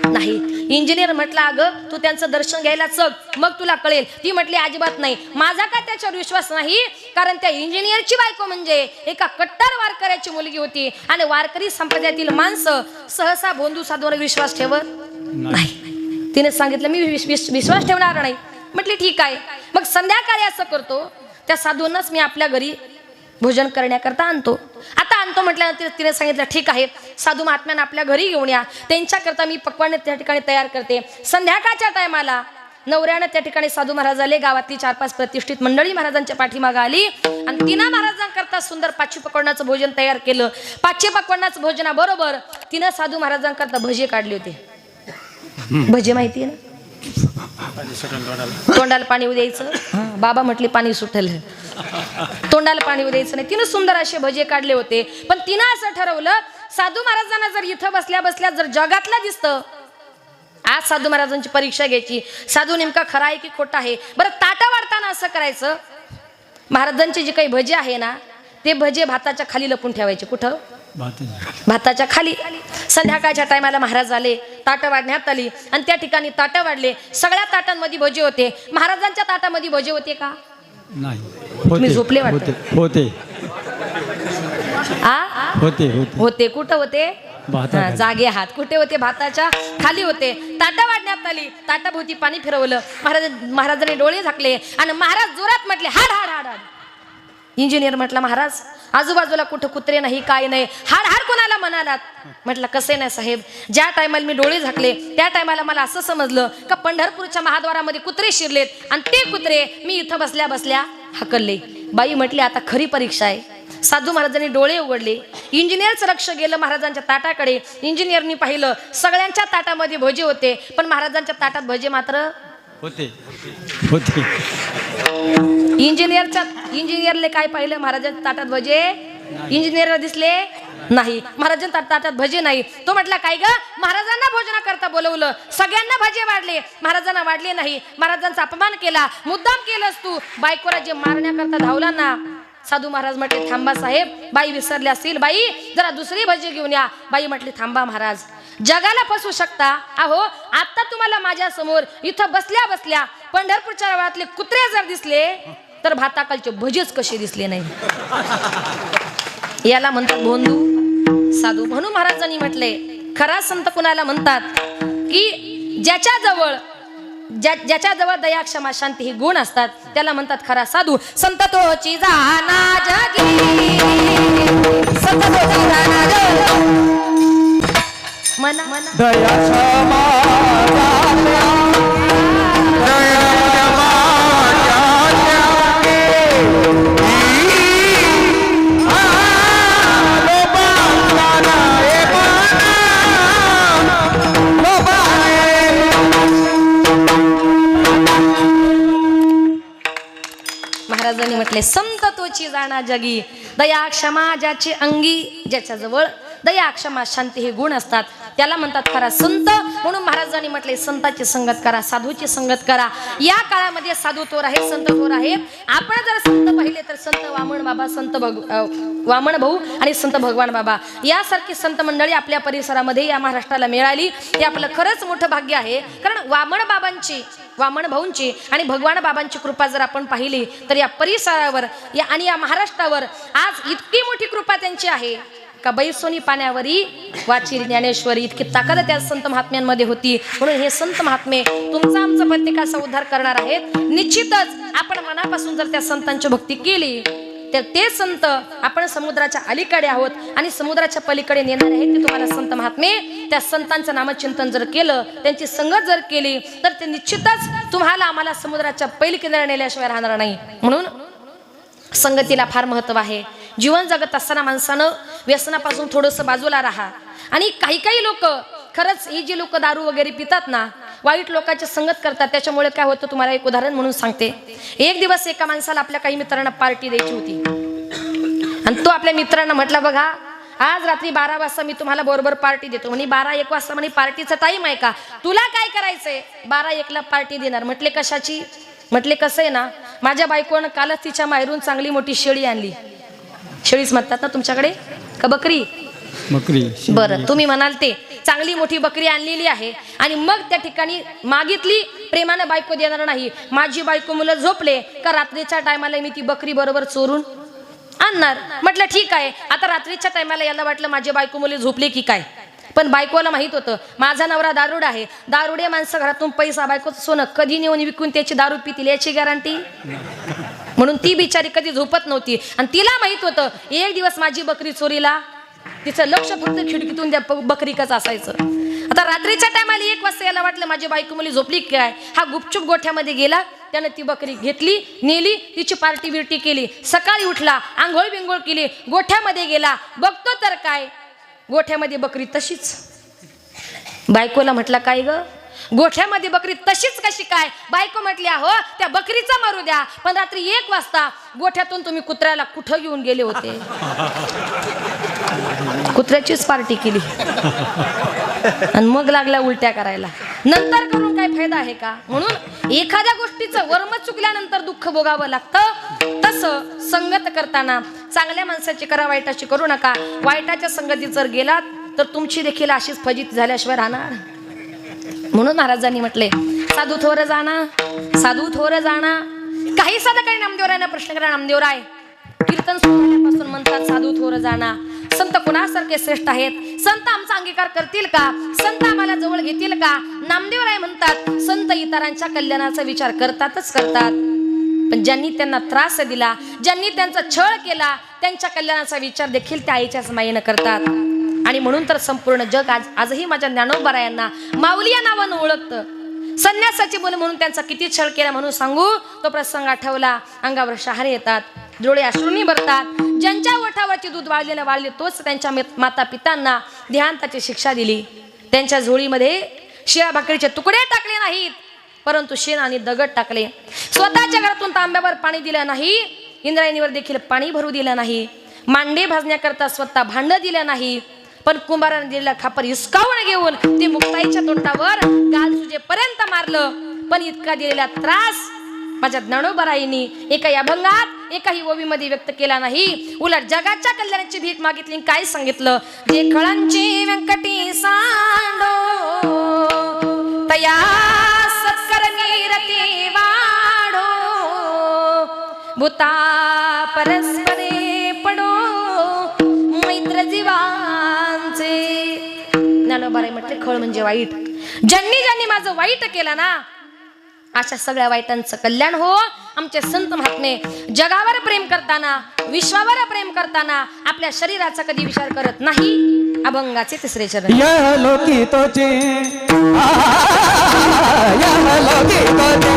नाही इंजिनियर म्हटला अगं तू त्यांचं दर्शन घ्यायला चल मग तुला कळेल ती म्हटली अजिबात नाही माझा काय त्याच्यावर विश्वास नाही कारण त्या इंजिनियरची बायको म्हणजे एका कट्टर वारकऱ्याची मुलगी होती आणि वारकरी संप्रदायातील माणसं सहसा बंधू साधूवर विश्वास ठेवत नाही तिने सांगितलं मी विश्वास ठेवणार नाही म्हटली ठीक आहे मग संध्याकाळी असं करतो त्या साधूंनाच मी आपल्या घरी भोजन करण्याकरता आणतो आता आणतो म्हटल्यानंतर तिने सांगितलं ठीक आहे साधू महात्म्यांना आपल्या घरी घेऊन या त्यांच्याकरता मी पक्वान्न त्या ठिकाणी तयार करते संध्याकाळच्या टायमाला नवऱ्यानं त्या ठिकाणी साधू महाराज आले गावातली 4-5 प्रतिष्ठित मंडळी महाराजांच्या पाठीमागे आली आणि तिनं महाराजांकरता सुंदर 5 पक्वान्नाचं भोजन तयार केलं 5 पक्वान्नाचं भोजनाबरोबर तिनं साधू महाराजांकरता भजे काढले होते भजे माहिती आहे ना तोंडाला पाणी द्यायचं बाबा म्हटले पाणी सुटल तोंडाला पाणी द्यायचं नाही तिनं सुंदर असे भजे काढले होते पण तिनं असं ठरवलं साधू महाराजांना जर इथं बसल्या बसल्या जर जगातलं दिसतं आज साधू महाराजांची परीक्षा घ्यायची साधू नेमका खरा आहे की खोटा आहे बरं ताटा वाढताना असं करायचं, महाराजांचे जे काही भजे आहे ना ते भजे भाताच्या खाली लपून ठेवायचे. कुठं? भाताच्या खाली. संध्याकाळच्या टायमाला महाराज आले, ताटं वाढण्यात आली आणि त्या ठिकाणी ताटं वाढले. सगळ्या ताटांमध्ये भजे होते. महाराजांच्या ताटामध्ये भजे होते का? नाही. तुम्ही झोपले वाटतं. होते होते होते होते. कुठं होते? भाताखाली. जागे हात. कुठे होते? भाताच्या खाली होते. ताटा वाढण्यात आली. ताटाभोवती पाणी फिरवलं. महाराजांनी डोळे झाकले आणि महाराज जोरात म्हटले, हाड हाड हाड हाड. इंजिनियर म्हटला, महाराज आजूबाजूला कुठं कुत्रे नाही, काय नाही, हाड हाड कोणाला म्हणालात? म्हटलं, कसे नाही साहेब, ज्या टायमाला मी डोळे झाकले त्या टायमाला मला असं समजलं का पंढरपूरच्या महाद्वारामध्ये कुत्रे शिरलेत आणि ते कुत्रे मी इथं बसल्या बसल्या हकलले. बाई म्हटली, आता खरी परीक्षा आहे. साधू महाराजांनी डोळे उघडले. इंजिनियरचं लक्ष गेलं महाराजांच्या ताटाकडे. इंजिनियरनी पाहिलं, सगळ्यांच्या ताटामध्ये भजे होते पण महाराजांच्या ताटात भजे मात्र होते होते. इंजिनियरले काय पाहिलं? महाराजांच्या ताटात भजे. इंजिनियरला दिसले नाही. महाराजांच्या ताटात भजे नाही. तो म्हटला, काय ग, महाराजांना भोजना करता बोलवलं, सगळ्यांना भजे वाढले, महाराजांना वाढले नाही. महाराजांचा अपमान केला, मुद्दाम केलंस तू. बायकोला जे मारण्याकरता धावला ना. साधू महाराज म्हटले, थांबा साहेब, बाई विसरली असतील, बाई जरा दुसरी भजी घेऊन या. बाई म्हटली, थांबा महाराज, जगाला फसवू शकता. अहो, आता तुम्हाला माझ्या समोर इथं बसल्या बसल्या पंढरपूरच्या गावातले कुत्रे जर दिसले तर भाताकालचे भजेच कसे दिसले नाही. याला म्हणतात भोंदू साधू. म्हणून महाराजांनी म्हटले, खरा संत कुणाला म्हणतात की ज्याच्या जवळ दया, क्षमा, शांती हे गुण असतात त्याला म्हणतात खरा साधू. संत तोची जाना जगी, संत तोची जाना जगी. मना दया क्षमा महाराजांनी म्हटले, संत तोची जाणा जगी, दया क्षमा ज्याची अंगी, ज्याच्याजवळ दया, क्षमा, शांती हे गुण असतात त्याला म्हणतात खरा संत. म्हणून महाराजांनी म्हटले, संताची संगत करा, साधूची संगत करा. या काळामध्ये साधू थोर आहे, संत थोर आहे. आपण जर संत पाहिले तर संत वामन बाबा, संत वामन भाऊ आणि संत भगवान बाबा यासारखी संत मंडळी आपल्या परिसरामध्ये या महाराष्ट्राला मिळाली. हे आपलं खरंच मोठं भाग्य आहे. कारण वामन भाऊंची आणि भगवान बाबांची कृपा जर आपण पाहिली तर या परिसरावर आणि या महाराष्ट्रावर आज इतकी मोठी कृपा त्यांची आहे का बैसोनी पाण्यावरी वाची ज्ञानेश्वरी, इतकी ताकद त्या संत महात्म्यांमध्ये होती. म्हणून हे संत महात्मे तुमचा आमचा प्रत्येकाचा उद्धार करणार आहेत. निश्चितच आपण मनापासून जर त्या संतांची भक्ती केली तर ते संत आपण समुद्राच्या अलीकडे आहोत आणि समुद्राच्या पलीकडे नेणार आहेत ते तुम्हाला संत महात्मे. त्या संतांचं नामचिंतन जर केलं, त्यांची संगत जर केली तर ते निश्चितच तुम्हाला आम्हाला समुद्राच्या पहिली किनाऱ्याला नेल्याशिवाय राहणार नाही. म्हणून संगतीला फार महत्व आहे. जीवन जगत असताना माणसानं व्यसनापासून थोडंसं बाजूला राहा. आणि काही लोक खरंच ही जी लोक दारू वगैरे पितात ना, वाईट लोकांची संगत करतात, त्याच्यामुळे काय होतं तुम्हाला एक उदाहरण म्हणून सांगते. एक दिवस एका माणसाला आपल्या काही मित्रांना पार्टी द्यायची होती आणि तो आपल्या मित्रांना म्हटला, बघा आज रात्री 12 वाजता मी तुम्हाला बरोबर पार्टी देतो. म्हणे 12-1 वाजता म्हणे पार्टीचा टाइम आहे का? तुला काय करायचंय? 12-1 पार्टी देणार. म्हटले कशाची? म्हटले कसं आहे ना, माझ्या बायकोनं कालच तिच्या माहेरून चांगली मोठी शेळी आणली. शेळीच म्हणतात ना तुमच्याकडे का बकरी? बकरी. बरं, तुम्ही म्हणाल ते चांगली मोठी बकरी आणलेली आहे आणि मग त्या ठिकाणी मागितली. प्रेमानं बायको देणार नाही. माझी बायको मुलं झोपले का रात्रीच्या टायमाला मी ती बकरी बरोबर चोरून आणणार. म्हटलं ठीक आहे. आता रात्रीच्या टायमाला याला वाटलं माझी बायको मुले झोपले की काय, पण बायकोला माहित होतं माझा नवरा दारुड आहे. दारुडे माणसं घरातून पैसा, बायकोचं सोनं कधी नेऊन विकून त्याची दारू पितील याची गॅरंटी. म्हणून ती बिचारी कधी झोपत नव्हती आणि तिला माहित होतं एक दिवस माझी बकरी चोरीला. तिचं लक्ष फक्त खिडकीतून त्या बकरीकच असायचं. आता रात्रीच्या टायमाला 1 वाजता याला वाटलं माझी बायको मुली झोपली काय. हा गुपचूप गोठ्यामध्ये गेला, त्यानं ती बकरी घेतली, नेली, तिची पार्टी बिर्टी केली. सकाळी उठला, आंघोळ बिंघोळ केली, गोठ्यामध्ये गेला, बघतो तर काय गोठ्यामध्ये बकरी तशीच. बायकोला म्हटलं काय ग, गोठ्यामध्ये बकरी तशीच कशी काय? बायको म्हटली, अहो त्या बकरीचा मारू द्या, पण रात्री 1 वाजता गोठ्यातून तुम्ही कुत्र्याला कुठं घेऊन गेले होते? कुत्र्याचीच पार्टी केली आणि मग लागला उलट्या करायला. नंतर करून काय फायदा आहे का? म्हणून एखाद्या गोष्टीचं वर्म चुकल्यानंतर दुःख भोगावं लागतं. तसं संगत करताना चांगल्या माणसाची करा, वाईटाची करू नका. वाईटाच्या संगतीत जर गेलात तर तुमची देखील अशीच फजिती झाल्याशिवाय राहणार. म्हणून महाराजांनी म्हटले साधू थोर जाणा, साधू थोर जाणा. काही साधकांनी नामदेवरायांना प्रश्न करा, नामदेवराय कीर्तन सुरू झाल्यापासून म्हणतात साधू थोर जाणा. संत कुणासारखे श्रेष्ठ आहेत? संत आमचा अंगीकार करतील का? संत आम्हाला जवळ घेतील का? नामदेवराय म्हणतात संत इतरांच्या कल्याणाचा विचार करतातच करतात, पण ज्यांनी त्यांना त्रास दिला, ज्यांनी त्यांचा छळ केला, त्यांच्या कल्याणाचा विचार देखील त्या आईच्याच मायेनं करतात. आणि म्हणून तर संपूर्ण जग आजही माझ्या ज्ञानोबारायांना माऊली या नावानं ओळखतं. संन्यासाची मुलं म्हणून त्यांचा किती छळ केला म्हणून सांगू? तो प्रसंग आठवला, अंगावर शहारे येतात, डोळे अश्रूंनी भरतात. ज्यांच्या ओठावरची दूध वाळले तोच त्यांच्या माता पितांना देहांताची शिक्षा दिली. त्यांच्या झोळीमध्ये शिळा भाकरीचे तुकडे टाकले नाहीत, परंतु शेण आणि दगड टाकले. स्वतःच्या घरातून तांब्यावर पाणी दिलं नाही, इंद्रायणीवर देखील पाणी भरू दिलं नाही. मांडे भाजण्याकरता स्वतः भांड दिलं नाही, पण कुंभाराने दिलेला खापर हिसकावून घेऊन ते मुक्ताईच्या तोंडावर गाल सुजेपर्यंत मारलं. पण इतका दिलेला त्रास माझ्या ज्ञानोबाराईंनी एका अभंगात, एकाही ओवीमध्ये व्यक्त केला नाही. उलट जगाच्या कल्याणाची भीक मागितली. काय सांगितलं? जे खळांची व्यंकटी सांडो तया सत्कर्मी रती वाढो, भूता परस्परे पडो मैत्र जीवांचे. ज्ञानोबाराई म्हटले खळ म्हणजे वाईट. ज्यांनी ज्यांनी माझं वाईट केलं ना, अशा सगळ्या वाईटांचं कल्याण हो. आमचे संत महात्मे जगावर प्रेम करताना, विश्वावर प्रेम करताना आपल्या शरीराचा कधी विचार करत नाही. अभंगाचे तिसरे चरण. यह लोकी तोचे, यह लोकी तोचे,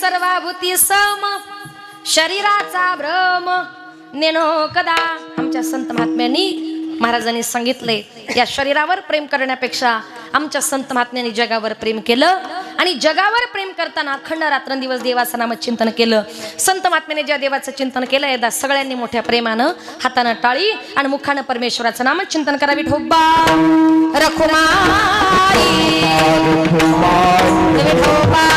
सर्वाभूती सम शरीराचा भ्रम नेनो कदा. आमच्या संत महात्म्यांनी महाराजांनी सांगितले या शरीरावर प्रेम करण्यापेक्षा आमच्या संत महात्म्यांनी जगावर प्रेम केलं. आणि जगावर प्रेम करताना अखंड रात्रंदिवस देवाचं नामचिंतन केलं. संत महात्म्याने ज्या देवाचं चिंतन केलं, एकदा सगळ्यांनी मोठ्या प्रेमानं हातानं टाळी आणि मुखानं परमेश्वराचं नामचिंतन करावी. ठोबा रखुमाई विठोबा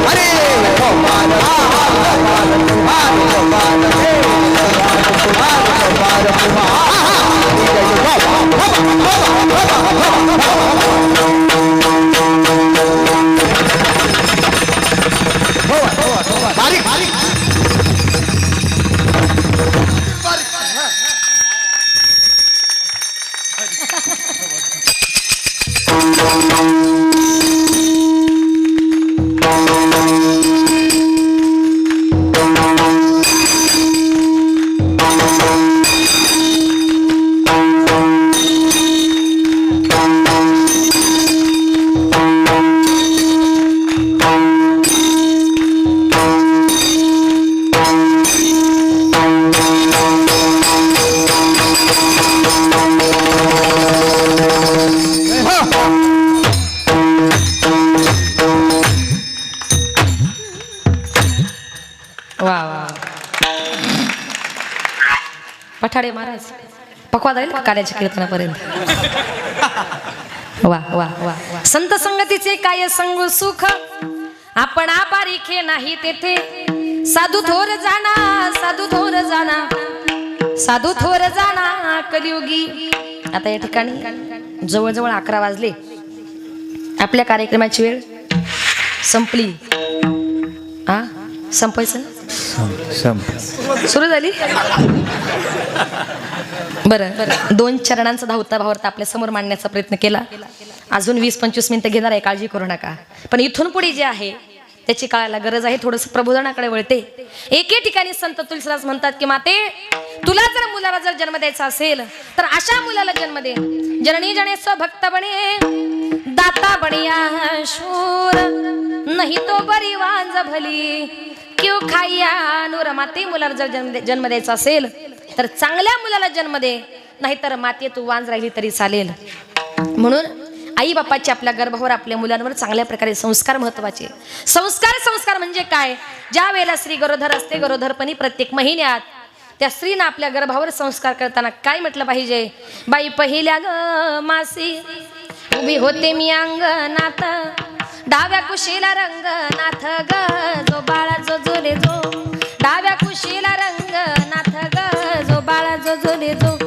हरे वा वा पठाडे महाराज पकवा जाईल कार्याच्या कीर्तनापर्यंत. वा वा वा वा. संत संगतीचे काय सांगू सुख, आपण आपारिखे नाही तेथे. साधू थोर जाणा, साधू थोर जाणा, साधू थोर जाणा कलियुगी. आता या ठिकाणी जवळजवळ 11 वाजले. आपल्या कार्यक्रमाची वेळ संपली. हा संपायचं सुरू झाली. बरं 2 चरणांचा धावता भावार्थ आपल्या समोर मांडण्याचा प्रयत्न केला. अजून 20-25 मिनिटं घेणार आहे, काळजी करू नका. पण इथून पुढे जे आहे त्याची कळायला गरज आहे. थोडंसं प्रबोधनाकडे वळते. एके ठिकाणी संत तुलसीदास म्हणतात की माते, तुला जर मुलाला जर जन्म द्यायचा असेल तर अशा मुलाला जन्म दे. जननी जने स्वभक्त बने, दाता बनिया शूर, नाही तो बरी वांज भली. क्यों खाया नूर. माते, मुलाला जर जन्म द्यायचा असेल तर चांगल्या मुलाला जन्म दे, नाहीतर माते तू वांज राहिली तरी चालेल. म्हणून आई बापाचे आपल्या गर्भावर आपल्या मुलांवर चांगल्या प्रकारे संस्कार महत्वाचे. संस्कार म्हणजे काय? ज्या वेळेला स्त्री गरोदर असते, गरोदरपणी प्रत्येक महिन्यात त्या स्त्रीनं आपल्या गर्भावर संस्कार करताना काय म्हटलं पाहिजे? बाई पहिल्या ग मासी उभी होते मी अंगणात, डाव्या कुशीला रंगनाथ ग, जो बाळा जो जोले जो. डाव्या कुशीला रंगनाथ ग, जो बाळा जो जोले जो.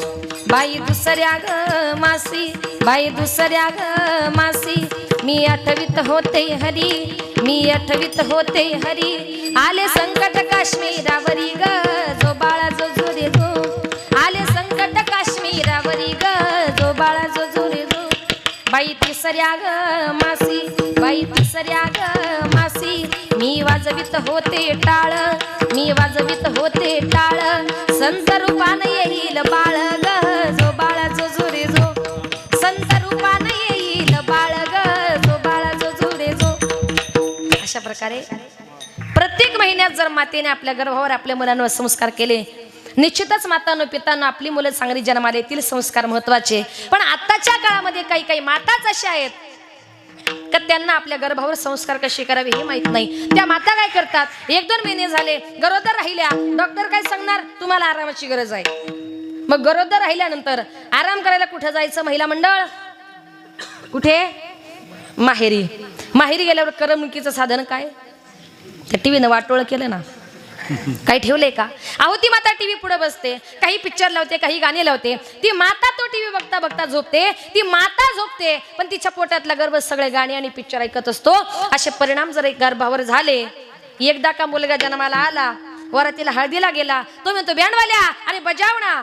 बाई दुसऱ्या ग मासी, बाई दुसऱ्या ग मासी, मी आठवीत होते हरी, मी आठवीत होते हरी. आले संकट काश्मीरावरी ग, जो बाळा जो जोले जो. आले संकट काश्मीरावरी ग, जो बाळा जो जोले जो. बाई तिसऱ्या ग मासी, बाई तिसऱ्या ग मासी, मी वाजवित होते टाळ, मी वाजवित होते टाळ. संत रूपान येईल बाळ ग, जो बाळा जो जोरे जो. संत रूपान येईल बाळ ग, जो बाळा जो जोरे जो. अशा प्रकारे प्रत्येक महिन्यात जर मातेने आपल्या गर्भावर आपल्या मुलांवर संस्कार केले, निश्चितच मातांनो पितांनो आपली मुलं चांगली जन्माला येतील. संस्कार महत्वाचे. पण आताच्या काळामध्ये काही माताच अशा आहेत का त्यांना आपल्या गर्भावर संस्कार कसे करावे हे माहित नाही. त्या माता काय करतात, 1-2 महिने झाले गरोदर राहिल्या, डॉक्टर काय सांगणार, तुम्हाला आरामाची गरज आहे. मग गरोदर राहिल्यानंतर आराम करायला कुठे जायचं? महिला मंडळ कुठे? माहेरी. माहेरी गेल्यावर करमणुकीचं साधन काय? त्या टीव्हीनं वाटोळ केलं ना, काही ठेवले का? अहो ती माता टीव्ही पुढे बसते, काही पिक्चर लावते, काही गाणे लावते. ती माता तो टीव्ही बघता बघता झोपते. ती माता झोपते पण तिच्या पोटातला गर्भ सगळे गाणे आणि पिक्चर ऐकत असतो. असे परिणाम जर एक गर्भावर झाले, एकदा का मुलगा जन्माला आला, वरातीला हळदीला गेला, तो म्हणतो बँडवाल्या आणि बजावणा.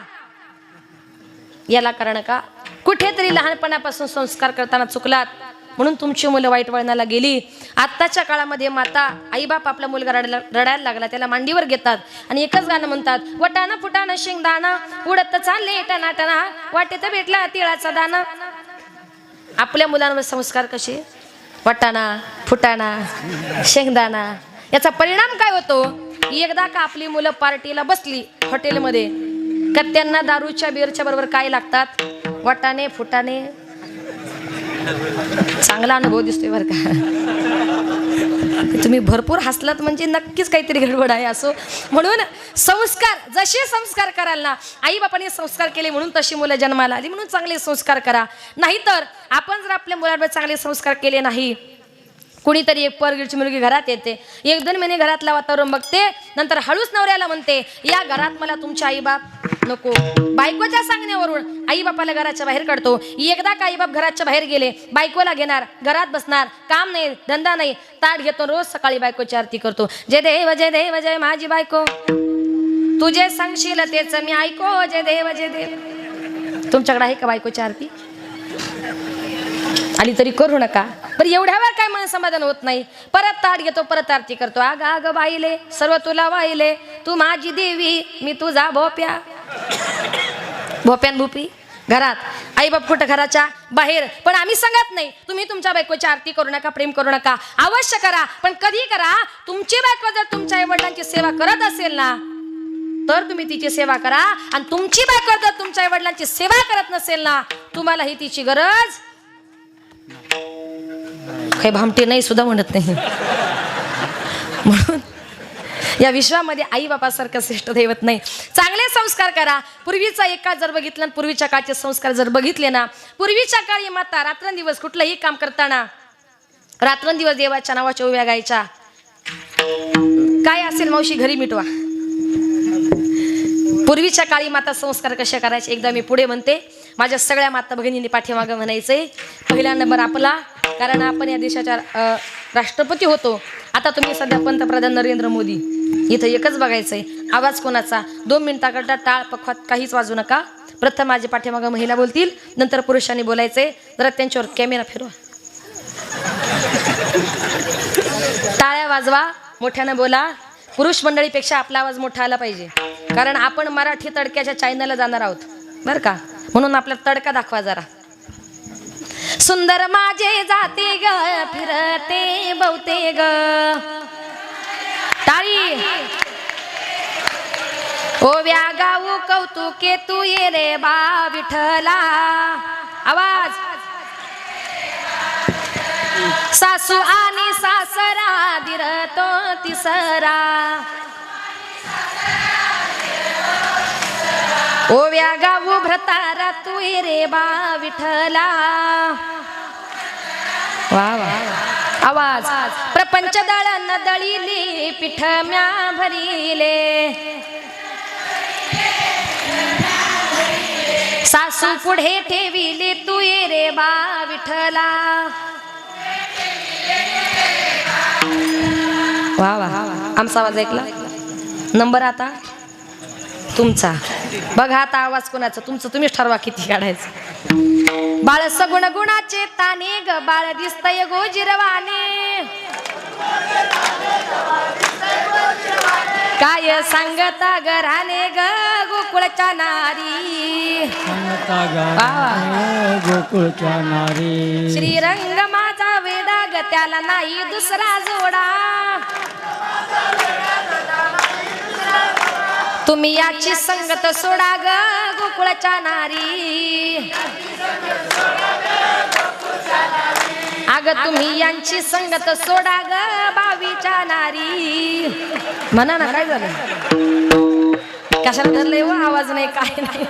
याला कारण का? कुठेतरी लहानपणापासून संस्कार करताना चुकलात, म्हणून तुमची मुलं वाईट वळणाला गेली. आत्ताच्या काळामध्ये माता आईबाप आपला मुलगा रडायला लागला त्याला मांडीवर घेतात आणि एकच गाणं म्हणतात, वटाणा फुटाणा शेंगदाणा, उडत चालले टनाटना, वाटेत भेटला तिळाचा दाना. आपल्या मुलांवर संस्कार कसे? वटाणा फुटाणा शेंगदाणा. याचा परिणाम काय होतो? एकदा का आपली मुलं पार्टीला बसली हॉटेलमध्ये का त्यांना दारूच्या बिअरच्या बरोबर काय लागतात? वटाणे फुटाणे. चांगला अनुभव दिसतोय बरं का. तुम्ही भरपूर हसलात म्हणजे नक्कीच काहीतरी गडबड आहे. असो, म्हणून संस्कार जसे संस्कार कराल ना, आई बापाने संस्कार केले म्हणून तशी मुलं जन्माला आली, म्हणून चांगले संस्कार करा. नाहीतर आपण जर आपल्या मुलांवर चांगले संस्कार केले नाही, कुणीतरी एक परगीरची मुलगी घरात येते, 1-2 महिने घरातलं वातावरण बघते, नंतर हळूच नवऱ्याला म्हणते या घरात मला तुमचे आईबाप नको. बायकोच्या सांगण्यावरून आईबापाला घराच्या बाहेर काढतो. एकदा का आईबाप घराच्या बाहेर गेले, बायकोला घेणार, घरात बसणार, काम नाही धंदा नाही, ताट घेतो, रोज सकाळी बायकोची आरती करतो. जय देव जय देव जय माझी बायको, तू जे सांगशील तेच मी ऐको, जय देव जय देव. तुमच्याकडे आहे का बायकोची आरती? आली तरी करू नका. बरं एवढ्या वेळ काय मन समाधान होत नाही. परत ताट घेतो, परत आरती करतो. आग आग बाईले सर्व तुला वाहिले, तू माझी देवी मी तुझा भोप्या. भोप्यान भूपी घरात, आई बाप कुठं घराच्या बाहेर. पण आम्ही सांगत नाही तुम्ही तुमच्या बायकोची आरती करू नका, प्रेम करू नका. अवश्य करा, पण कधी करा. तुमची बायको जर तुमच्या आई वडिलांची सेवा करत असेल ना तर तुम्ही तिची सेवा करा. आणि तुमची बायको जर तुमच्या आई वडिलांची सेवा करत नसेल ना तुम्हाला ही तिची गरज. काही भामटे नाही सुद्धा म्हणत नाही. म्हणून या विश्वामध्ये आई बापासारखं श्रेष्ठ दैवत नाही. चांगले संस्कार करा. पूर्वीचा एक काळ जर बघितला, पूर्वीच्या काळचे संस्कार जर बघितले ना, पूर्वीच्या काळी माता रात्रंदिवस कुठलंही काम करताना रात्रंदिवस देवाच्या नावाच्या उभ्या गायच्या. काय असेल मावशी घरी मिटवा. पूर्वीच्या काळी माता संस्कार कशा करायचे एकदा मी पुढे म्हणते. माझ्या सगळ्या माता भगिनींनी पाठीमागं म्हणायचंय. पहिला नंबर आपला, कारण आपण या देशाच्या राष्ट्रपती होतो. आता तुम्ही सध्या पंतप्रधान नरेंद्र मोदी. इथं एकच बघायचंय आवाज कोणाचा. 2 मिनिटाकरता टाळ पखवात काहीच वाजू नका. प्रथम माझे पाठीमागं महिला बोलतील, नंतर पुरुषांनी बोलायचंय. जरा त्यांच्यावर कॅमेरा फिरवा, टाळ्या वाजवा, मोठ्यानं बोला. पुरुष मंडळीपेक्षा आपला आवाज मोठा आला पाहिजे, कारण आपण मराठी तडक्याच्या चॅनलला जाणार आहोत बरं का. म्हणून आपला तडका दाखवा जरा. सुंदर माझे जाते ग फिरते बहुते ग. टाळी. ओव्या गाऊ कौतुके तू ये रे बा विठला. आवाज. सासू आणि सासरा दिरतो तिसरा. ओव्या गाऊ भ्रतारा तू ये रे बा विठला. वा वा. आवाज. प्रपंच दळण दळीले पिठ म्या भरिले. सासू पुढे ठेविले तू ये रे बा विठला. वा वा. आमचा आवाज ऐकला. नंबर आता तुमचा. बघा आता आवाज कोणाचा तुमचं तुम्हीच ठरवा किती काढायचं. बाळ सगुण गुणाचे ताने ग बाळ दिसतय गोजिरवाने. काय सांगता घराने ग गोकुळच्या नारी. गोकुळच्या नारी. श्रीरंग माझा वेडा ग त्याला नाही दुसरा जोडा. तुम्ही याची संगत सोडा ग गोकुळच्या नारी. अग तुम्ही यांची संगत सोडा ग बावीच्या नारी. म्हणा ना काय झालं. कशाला धरलंय व आवाज नाही काय नाही.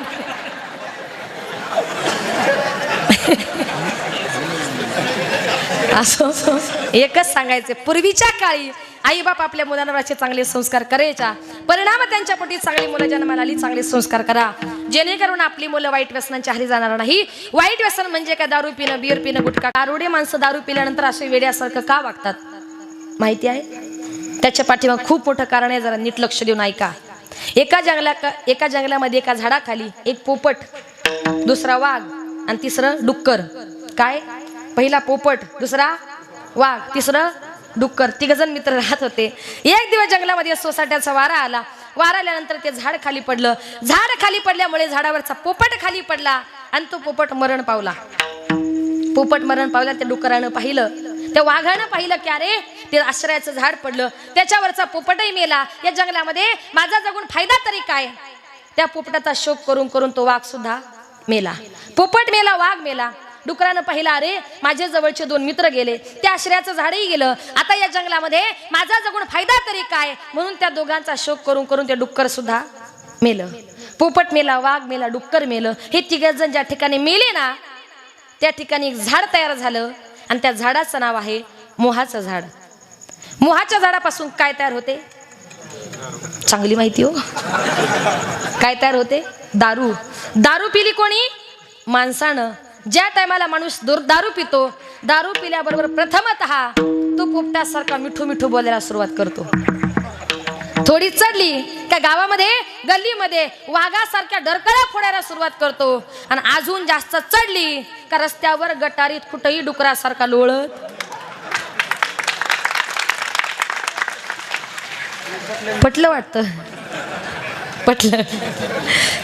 असं एकच सांगायचे. पूर्वीच्या काळी आई बाप आपल्या मुलांवर असे चांगले संस्कार करायच्या. परिणाम त्यांच्या पोटी चांगली मुलं जन्माला आली. चांगले संस्कार करा जेणेकरून आपली मुलं वाईट व्यसनांच्या आहारी जाणार नाही. वाईट व्यसन म्हणजे काय, दारू पिणं, बियर पिणं, गुटखा. दारुडे माणसं दारू पिल्यानंतर असे वेड्यासारखं का वागतात माहिती आहे. त्याच्या पाठीमागे खूप मोठं कारण आहे. जरा नीट लक्ष देऊन ऐका. एका जंगलामध्ये एका झाडाखाली एक पोपट, दुसरा वाघ आणि तिसरं डुक्कर. काय, पहिला पोपट, दुसरा वाघ, तिसरं डुक्कर. 3 जण मित्र राहत होते. एक दिवस जंगलामध्ये सोसाट्याचा वारा आला. वारा आल्यानंतर ते झाड खाली पडलं. झाड खाली पडल्यामुळे झाडावरचा पोपट खाली पडला आणि तो पोपट मरण पावला. पोपट मरण पावला. त्या डुकरानं पाहिलं, त्या वाघानं पाहिलं की अरे ते आश्रयाचं झाड पडलं, त्याच्यावरचा पोपटही मेला. या जंगलामध्ये माझा जगून फायदा तरी काय. त्या पोपटाचा शोक करून करून तो वाघ सुद्धा मेला. पोपट मेला, वाघ मेला. डुकरानं पाहिलं अरे माझे जवळचे 2 मित्र गेले, त्या आश्रयाचं झाडही गेलं. आता या जंगलामध्ये माझा जगून फायदा तरी काय. म्हणून त्या दोघांचा शोक करून करून ते डुक्कर सुद्धा मेलं. पोपट मेला, वाघ मेला, डुक्कर मेलं. हे 3 जण ज्या ठिकाणी मेले ना त्या ठिकाणी एक झाड तयार झालं आणि त्या झाडाचं नाव आहे मोहाचं झाड. मोहाच्या झाडापासून काय तयार होते, चांगली माहिती हो. काय तयार होते, दारू. दारू पिली कोणी, माणसानं. ज्या टायमाला माणूस दारू पितो, दारू पिल्याबरोबर प्रथमतः तो पोपटासारखा मिठू मिठू बोलायला सुरुवात करतो. थोडी चढली का गावामध्ये गल्लीमध्ये वाघासारख्या डरकळ्या फोडायला सुरुवात करतो, आणि अजून जास्त चढली का रस्त्यावर गटारीत कुठेही डुकरासारखा लोळत. पटलं वाटतं, पटलं.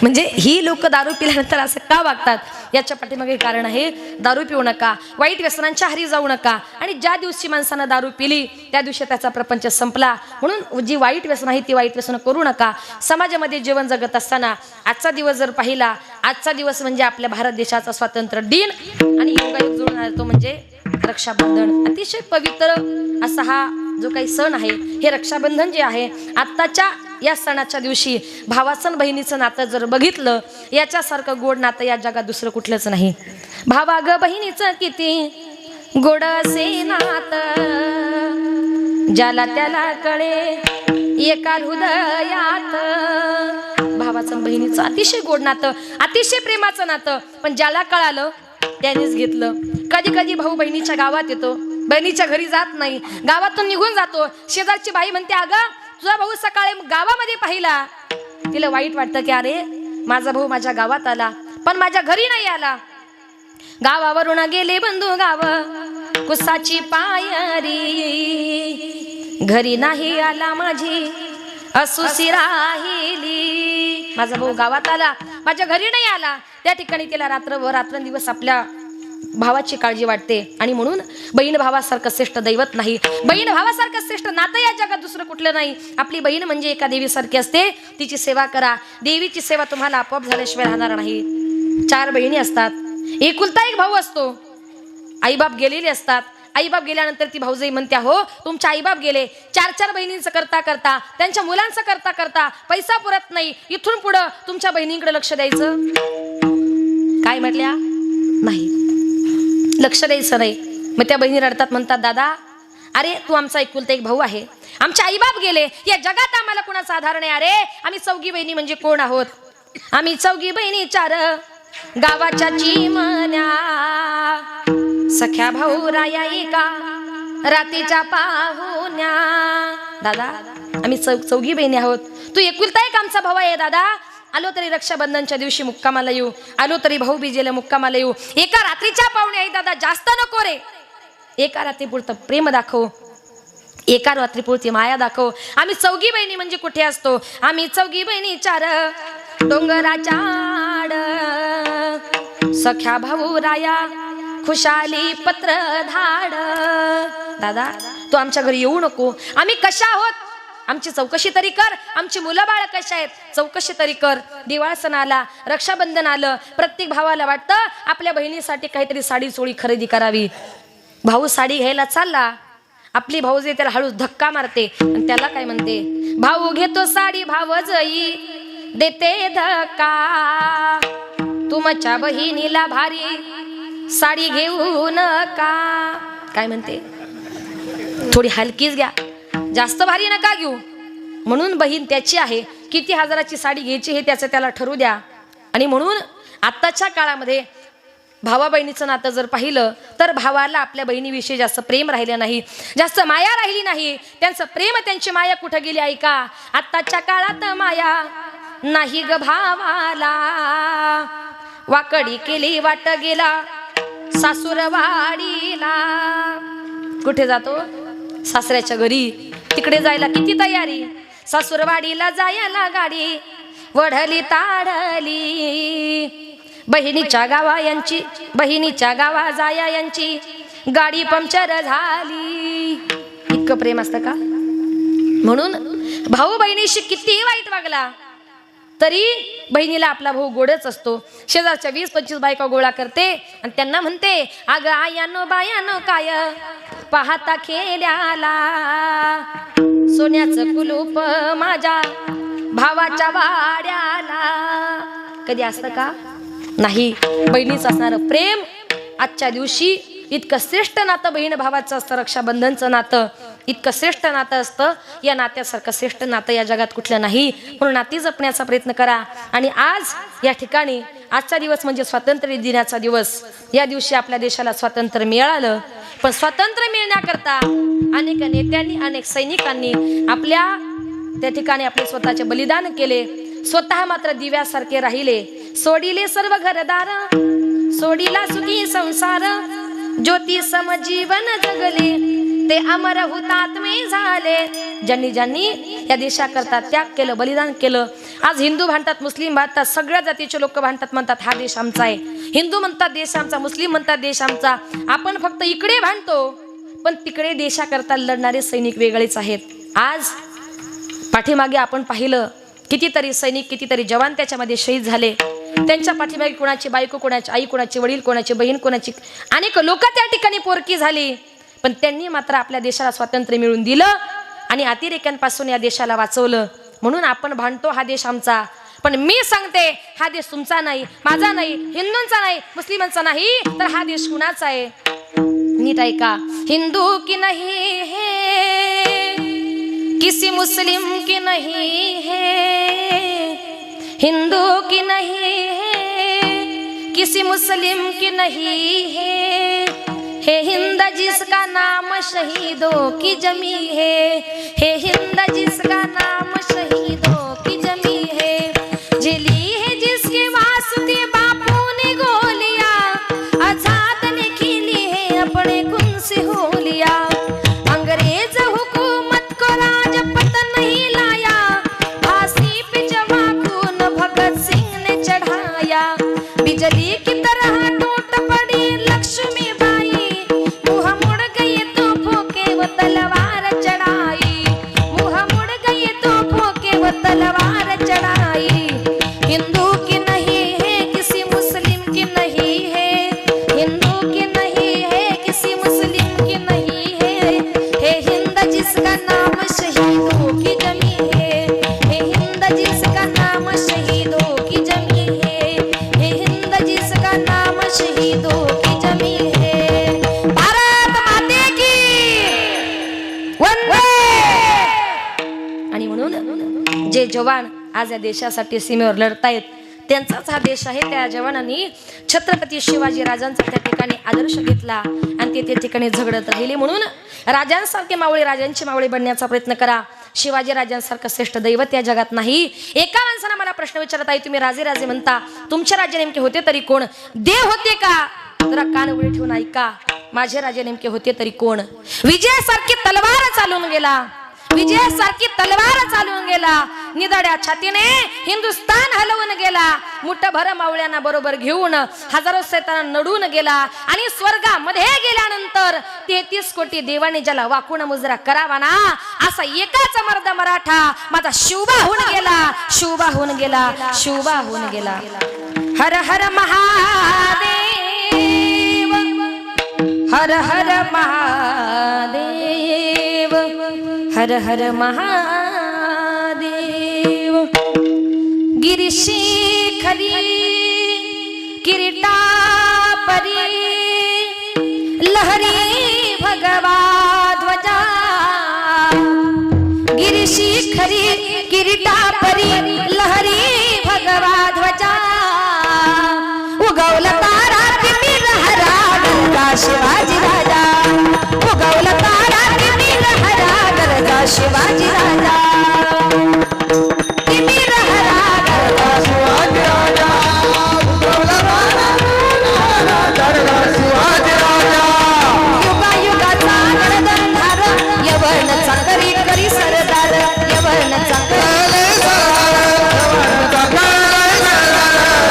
म्हणजे ही लोक दारू पिल्यानंतर असं का वागतात याच्या पाठीमागे कारण आहे. दारू पिऊ नका, वाईट व्यसनांच्या आहारी जाऊ नका, आणि ज्या दिवशी माणसानं दारू पिली त्या दिवशी त्याचा प्रपंच संपला. म्हणून जी वाईट व्यसन आहे ती वाईट व्यसन करू नका. समाजामध्ये जीवन जगत असताना आजचा दिवस जर पाहिला, आजचा दिवस म्हणजे आपल्या भारत देशाचा स्वातंत्र्य दिन, आणि योगायोग जुळून आला तो म्हणजे रक्षाबंधन. अतिशय पवित्र असा हा जो काही सण आहे, हे रक्षाबंधन जे आहे, आत्ताच्या या सणाच्या दिवशी भावाचं आणि बहिणीचं नातं जर बघितलं, याच्यासारखं गोड नातं या जगात दुसरं कुठलंच नाही. भावा ग बहिणीचं किती गोड असे नातं, ज्याला त्याला कळे एका हृदयात. भावाचं बहिणीचं अतिशय गोड नातं, अतिशय प्रेमाचं नातं, पण ज्याला कळालं त्यानेच घेतलं. कधी कधी भाऊ बहिणीच्या गावात येतो, बहिणीच्या घरी जात नाही, गावातून निघून जातो. शेजारची बाई म्हणते, अगं तुझा भाऊ सकाळी गावामध्ये पाहिला. तिला वाईट वाटतं की अरे माझा भाऊ माझ्या गावात आला पण माझ्या घरी नाही आला. गावावरून गेले बंधू गाव कुसाची पायरी, घरी नाही आला माझी असुसी राहिली. माझा भाऊ गावात आला, माझ्या घरी नाही आला. त्या ठिकाणी तिला रात्रंदिवस आपल्या भावाची काळजी वाटते, आणि म्हणून बहीण भावासारखं श्रेष्ठ दैवत नाही, बहीण भावासारखं श्रेष्ठ नातं या जगात दुसरं कुठलं नाही. आपली बहीण म्हणजे एका देवीसारखी असते, तिची सेवा करा. देवीची सेवा तुम्हाला आपोआप झाल्याशिवाय राहणार नाही. 4 बहिणी असतात, एकुलता एक भाऊ असतो. आईबाप गेलेले असतात, आईबाप गेल्यानंतर ती भाऊजाई म्हणते, हो तुमचे आईबाप गेले, 4 बहिणींचं करता करता, त्यांच्या मुलांचं करता करता पैसा पुरत नाही, इथून पुढं तुमच्या बहिणींकडे लक्ष द्यायचं काय म्हटल्या नाही, लक्ष द्यायचं नाही. मग त्या बहिणी रडतात, म्हणतात, दादा अरे तू आमचा एकुलता एक भाऊ आहे, आमचे आईबाप गेले, या जगात आम्हाला कोणाचा आधार नाही. अरे आम्ही 4 बहिणी म्हणजे कोण आहोत, आम्ही 4 बहिणी 4 गावाच्या चिमण्या, सख्या भाऊ राया एका रातीच्या पाहुण्या. दादा आम्ही 4 बहिणी आहोत, तू एकुलता एक आमचा भाऊ आहे. दादा आलो तरी रक्षाबंधनच्या दिवशी मुक्कामाला येऊ, आलो तरी भाऊ बीजेला मुक्कामाला येऊ. एका रात्रीच्या पाहुणे आहे दादा, जास्त नको रे. एका रात्रीपुरतं प्रेम दाखव, एका रात्रीपुरती माया दाखव. आम्ही 4 बहिणी म्हणजे कुठे असतो, आम्ही 4 बहिणी 4 डोंगराच्या आड, सख्या भाऊ राया खुशाली पत्र धाड. दादा तू आमच्या घरी येऊ नको, आम्ही कशा आहोत आमची चौकशी तरी कर, आमची मुलं बाळ कशा आहेत चौकशी तरी कर. दिवाळ सण आला, रक्षाबंधन आलं, प्रत्येक भावाला वाटतं आपल्या बहिणीसाठी काहीतरी साडी चोळी खरेदी करावी. भाऊ साडी घ्यायला चालला, आपली भाऊजे त्याला हळू धक्का मारते आणि त्याला काय म्हणते, भाऊ घेतो साडी भावजई देते धक्का, तुमच्या बहिणीला भारी साडी घेऊ नका. काय म्हणते, थोडी हलकीच घ्या, जास्त भारी नका घेऊ. म्हणून बहीण त्याची आहे, किती हजाराची साडी घ्यायची हे त्याचं त्याला ठरू द्या. आणि म्हणून आत्ताच्या काळामध्ये भावा बहिणीचं नातं जर पाहिलं तर भावाला आपल्या बहिणीविषयी जास्त प्रेम राहिलं नाही, जास्त माया राहिली नाही. त्यांचं प्रेम त्यांची माया कुठं गेली ऐका. आत्ताच्या काळात माया नाही ग भावाला, वाकडी केली वाट गेला सासूरवाडीला. कुठे जातो, सासऱ्याच्या घरी, तिकडे जायला किती तयारी, सासूरवाडीला जायला गाडी वढली ताडली. बहिणीच्या गावा जाया यांची गाडी पंक्चर झाली. इतकं प्रेम असतं का. म्हणून भाऊ बहिणीशी किती वाईट वागला तरी बहिणीला आपला भाऊ गोडच असतो. शेजारच्या 20-25 बायका गोळा करते आणि त्यांना म्हणते, अगं आयानो बायानो काय पाहता खेड्याला, सोन्याचं कुलूप माझ्या भावाच्या वाड्याला. कधी असतं का नाही. बहिणीचं असणारं प्रेम आजच्या दिवशी इतकं श्रेष्ठ नातं बहीण भावाचं असतं, रक्षाबंधनचं नातं इतकं श्रेष्ठ नातं असतं. या नात्यासारखं श्रेष्ठ नातं या जगात कुठलं नाही. म्हणून नाती जपण्याचा प्रयत्न करा. आणि आज या ठिकाणी आजचा दिवस म्हणजे स्वातंत्र्य दिनाचा दिवस. या दिवशी आपल्या देशाला स्वातंत्र्य मिळालं, पण स्वातंत्र्य मिळण्याकरता अनेक नेत्यांनी, अनेक सैनिकांनी आपल्या त्या ठिकाणी आपले स्वतःचे बलिदान केले, स्वतः मात्र दिव्यासारखे राहिले, सोडिले सर्व घरदार, सोडिला सुखी संसार, ज्योती समजीवन जगले, ते अमर हुतात्मे झाले, ज्यांनी ज्यांनी या देशाकरता त्याग केलं, बलिदान केलं. आज हिंदू भांडतात, मुस्लिम भांडतात, सगळ्या जातीचे लोक भांडतात, म्हणतात हा देश आमचा आहे. हिंदू म्हणतात देश आमचा, मुस्लिम म्हणतात देश आमचा. आपण फक्त इकडे भांडतो, पण तिकडे देशाकरता लढणारे सैनिक वेगळेच आहेत. आज पाठीमागे आपण पाहिलं कितीतरी सैनिक, कितीतरी जवान त्याच्यामध्ये शहीद झाले. त्यांच्या पाठीमागे कोणाची बायको, कोणाची आई, कोणाची वडील, कोणाची बहीण, कोणाची अनेक लोक त्या ठिकाणी पोरकी झाली. पण त्यांनी मात्र आपल्या देशाला स्वातंत्र्य मिळवून दिलं आणि अतिरेक्यांपासून या देशाला वाचवलं. म्हणून आपण भांडतो हा देश आमचा, पण मी सांगते हा देश तुमचा नाही, माझा नाही, हिंदूंचा नाही, मुस्लिमांचा नाही, तर हा देश कुणाचा आहे? नीट ऐका. हिंदू की नहीं है, किसी मुस्लिम की नहीं है, हिंदू की नहीं है, किसी मुस्लिम की नहीं है, हे हिंद जिसका नाम शहीदों की जमी है, हे हिंद जिसका नाम शहीदों की जमी है, झेली है जिसके वास्ते बापू ने गोलियां, आजाद ने खेली है अपने खून से होलियां, अंग्रेज हुकूमत को राजपथ नहीं लाया, फांसी पे जमा खून भगत सिंह ने चढ़ाया, बिजली की तरह टूट पड़ी लक्ष्मी बाई, मुँह मुड़ गई तोपों के वो तलवार चढ़ाई, मुँह मुड़ गई तोपों के वो तलवार चढ़ाई. हिंदू की नहीं है, किसी मुस्लिम की नहीं है, हिंदू की नहीं है, किसी मुस्लिम की नहीं है, हे हिंद जिसका नाम शहीदों की जमी है, हे हिंद जिसका नाम शहीदों की जमी है, हे हिंद जिसका नाम शहीदों की जमी है. भारत माते की वंदे. आणि म्हणून जे जवान आज या देशासाठी सीमेवर लढतायत त्यांचाच हा देश आहे. त्या जवानांनी छत्रपती शिवाजी राजांचा त्या ठिकाणी आदर्श घेतला आणि ते त्या ठिकाणी झगडत राहिले. म्हणून राजांसारखे मावळे, राजांची मावळे बनण्याचा प्रयत्न करा. शिवाजी राजांसारखं श्रेष्ठ दैवत या जगात नाही. एका माणसाने मला प्रश्न विचारत आहे, तुम्ही राजे राजे म्हणता, तुमचे राजे नेमके होते तरी कोण? देव होते का? जरा कान उघडे ठेवून ऐका. माझे राजे नेमके होते तरी कोण? विजयासारखी तलवार चालून गेला, विजयासारखी तलवार चालून गेला, निदाड्या छातीने हिंदुस्तान हलवून गेला, मुठभर मावळ्यांना बरोबर घेऊन हजारो सैताना नडून गेला आणि स्वर्गामध्ये गेल्यानंतर 33 कोटी देवाने ज्याला वाकून मुजरा करावा ना, असा एकाच मर्द मराठा माझा शिवबा होऊन गेला, शिवबा होऊन गेला, शिवबा होऊन गेला. हर हर महादेव, हर हर महादेव, हर हर महादेव. गिरिशिखरी किरीटा परी लहरी भगवा ध्वजा, गिरिशिखरी किरीटा परी लहरी भगवा ध्वजा, उगवला तारा तिमिर हरा गरजा शिवाजी राजा, उगवला तारा तिमिर हरा गरजा शिवाजी राजा, तिमिर हरा गरजा शिवाजी राजा, उगवला तारा गरजा शिवाजी राजा. युगा युगाचा गणधर यवन चाकरी करी सरदार, यवन चाकरी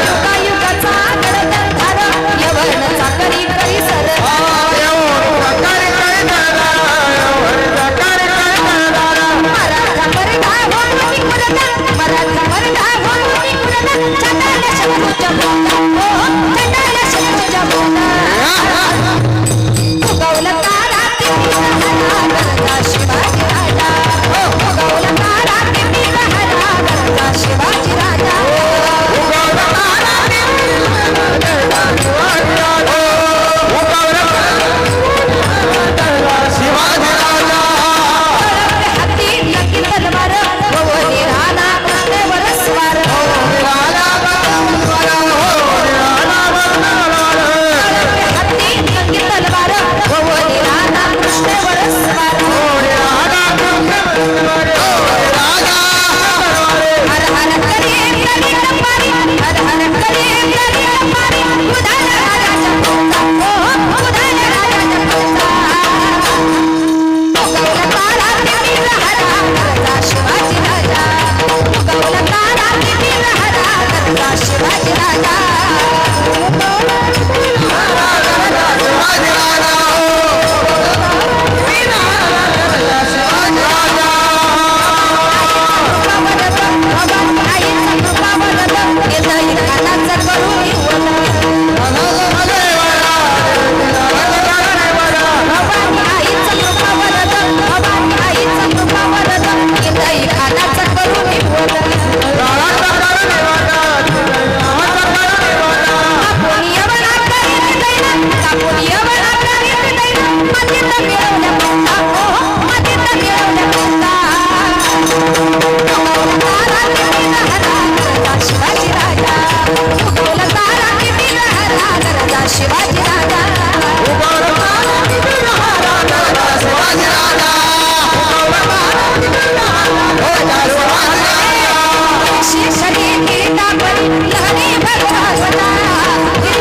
युगा युगाचा गणधर यवन चाकरी करी सरदार, मराठा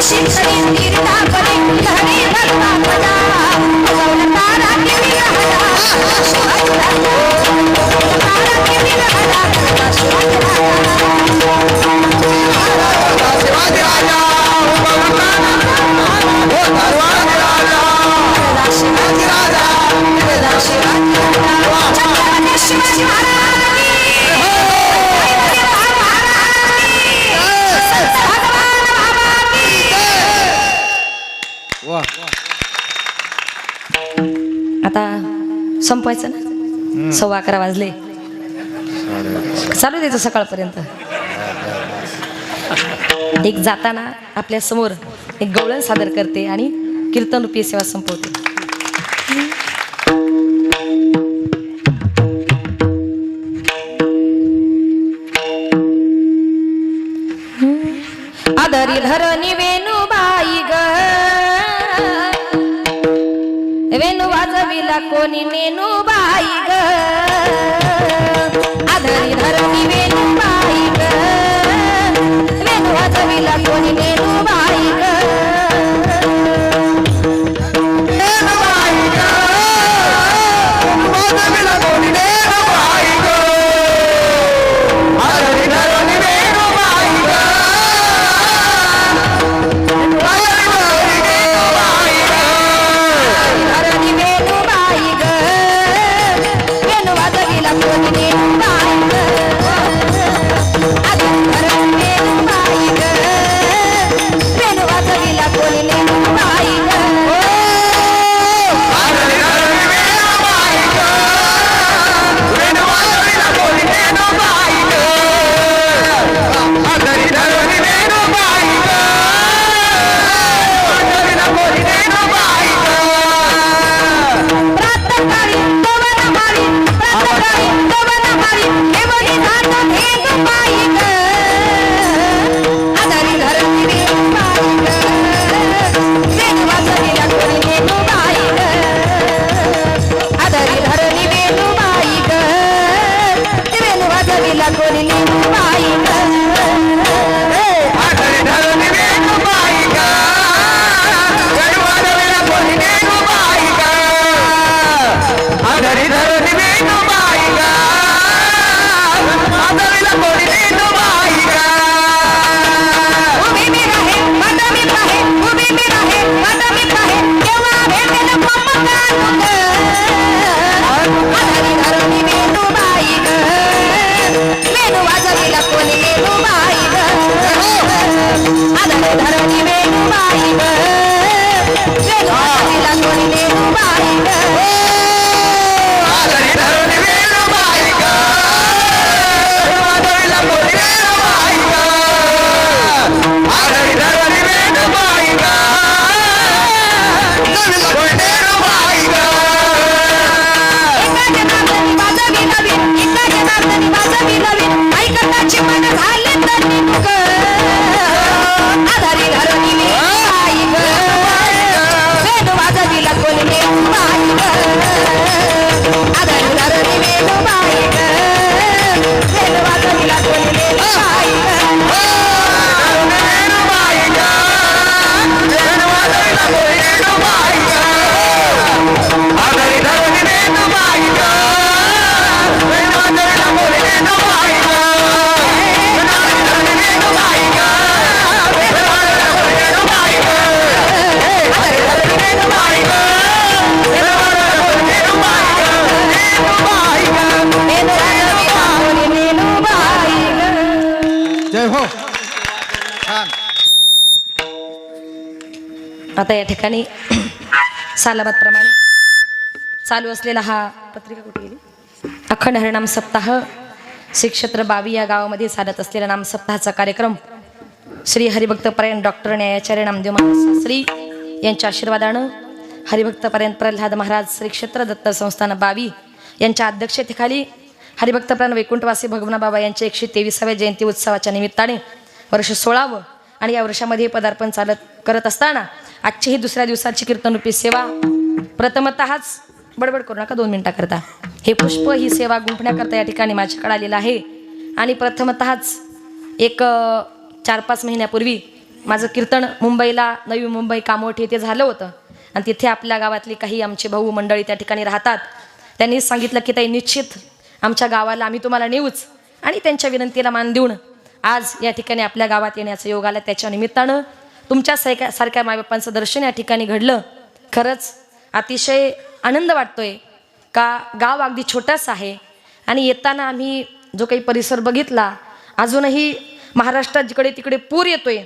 शिखरी तीर्थापरी हरी भगवा भजा तारा के विरहदा शिवाजी राजा तारा के विरहदा शिवाजी राजा शिवाजी आता संपवायचं ना 11:15 वाजले चालू द्यायचं सकाळपर्यंत एक जाताना आपल्या समोर एक गवळण सादर करते आणि कीर्तन रूपी सेवा संपवते आदरी धरणी वेणुबाई ग वेणू वाजविला कोणी मेनूबाई ग आदरी धरणी वेणुबाई ग वेणू वाजविला कोणी मेनूबाई ग आता या ठिकाणी सालाबादप्रमाणे चालू असलेला हा पत्रिका कुठे गेली अखंड हरिनाम सप्ताह श्री क्षेत्र बावी या गावामध्ये चालत असलेला नाम सप्ताहाचा कार्यक्रम श्री हरिभक्तपरायण डॉक्टर न्यायाचार्य नामदेव महाराज शास्त्री यांच्या आशीर्वादानं हरिभक्तपरायण प्रल्हाद महाराज श्री क्षेत्र दत्त संस्थान बावी यांच्या अध्यक्षतेखाली हरिभक्तपरायण वैकुंठवासी भगवान बाबा यांच्या 123व्या जयंती उत्सवाच्या निमित्ताने वर्ष 16वे आणि या वर्षामध्ये पदार्पण करत असताना आजची ही दुसऱ्या दिवसाची कीर्तनरूपी सेवा प्रथमतःच बडबड करू नका 2 मिनिटाकरता हे पुष्प ही सेवा गुंफण्याकरता या ठिकाणी माझ्याकडे आलेलं आहे आणि प्रथमतःच एक 4-5 महिन्यापूर्वी माझं कीर्तन मुंबईला, नवी मुंबई, कामोठी येथे झालं होतं आणि तिथे आपल्या गावातली काही आमचे भाऊ मंडळी त्या ठिकाणी राहतात. त्यांनी सांगितलं की ताई निश्चित आमच्या गावाला आम्ही तुम्हाला नेऊच, आणि त्यांच्या विनंतीला मान देऊन आज या ठिकाणी आपल्या गावात येण्याचा योग आला. त्याच्या निमित्तानं तुमच्या सारख्या मायबापांचं दर्शन या ठिकाणी घडलं. खरंच अतिशय आनंद वाटतोय का गाव अगदी छोटंसं आहे आणि येताना आम्ही जो काही परिसर बघितला, अजूनही महाराष्ट्रात जिकडे तिकडे पूर येतोय,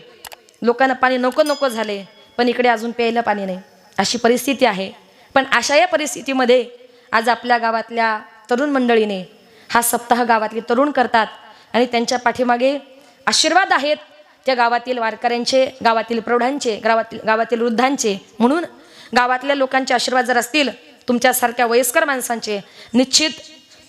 लोकांना पाणी नको नको झाले, पण इकडे अजून प्यायला पाणी नाही, अशी परिस्थिती आहे. पण अशा या परिस्थितीमध्ये आज आपल्या गावातल्या तरुण मंडळीने हा सप्ताह गावातले तरुण करतात आणि त्यांच्या पाठीमागे आशीर्वाद आहेत त्या गावातील वारकऱ्यांचे, गावातील प्रौढांचे, गावातील वृद्धांचे. म्हणून गावातल्या लोकांचे आशीर्वाद जर असतील, तुमच्यासारख्या वयस्कर माणसांचे, निश्चित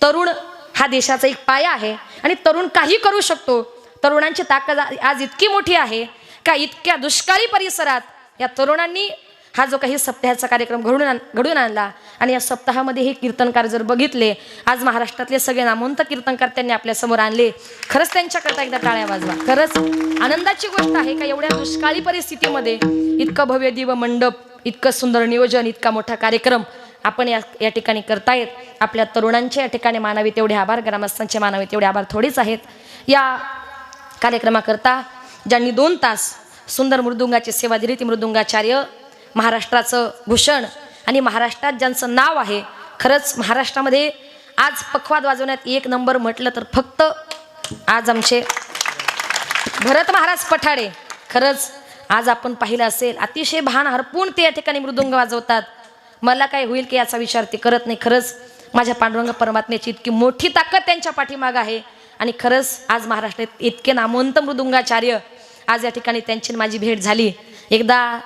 तरुण हा देशाचा एक पाया आहे आणि तरुण काही करू शकतो. तरुणांची ताकद आज इतकी मोठी आहे का इतक्या दुष्काळी परिसरात या तरुणांनी हा जो काही सप्ताहाचा कार्यक्रम घडून आणला. आणि या सप्ताहामध्ये हे कीर्तनकार जर बघितले, आज महाराष्ट्रातले सगळे नामवंत कीर्तनकार त्यांनी आपल्या समोर आणले. खरंच त्यांच्याकरता एकदा टाळ्या वाजवा. खरंच आनंदाची गोष्ट आहे का एवढ्या दुष्काळी परिस्थितीमध्ये इतकं भव्य दिव्य मंडप, इतकं सुंदर नियोजन, इतका मोठा कार्यक्रम आपण या ठिकाणी करतायत. आपल्या तरुणांचे या ठिकाणी मानावे तेवढे आभार, ग्रामस्थांचे मानावे तेवढे आभार थोडीच आहेत. या कार्यक्रमाकरता ज्यांनी 2 तास सुंदर मृदुंगाची सेवा दिली, ती मृदुंगाचार्य, महाराष्ट्राचं भूषण आणि महाराष्ट्रात ज्यांचं नाव आहे. खरंच महाराष्ट्रामध्ये आज पखवाद वाजवण्यात 1 नंबर म्हटलं तर फक्त आज आमचे भरत महाराज पठाडे. खरंच आज आपण पाहिलं असेल, अतिशय भान हरपून ते या ठिकाणी मृदुंग वाजवतात. मला काय होईल की याचा विचार ते करत नाही. खरंच माझ्या पांडुरंग परमात्म्याची इतकी मोठी ताकद त्यांच्या पाठीमागं आहे. आणि खरंच आज महाराष्ट्रात इतके नामवंत मृदुंगाचार्य, आज या ठिकाणी त्यांची माझी भेट झाली. एकदा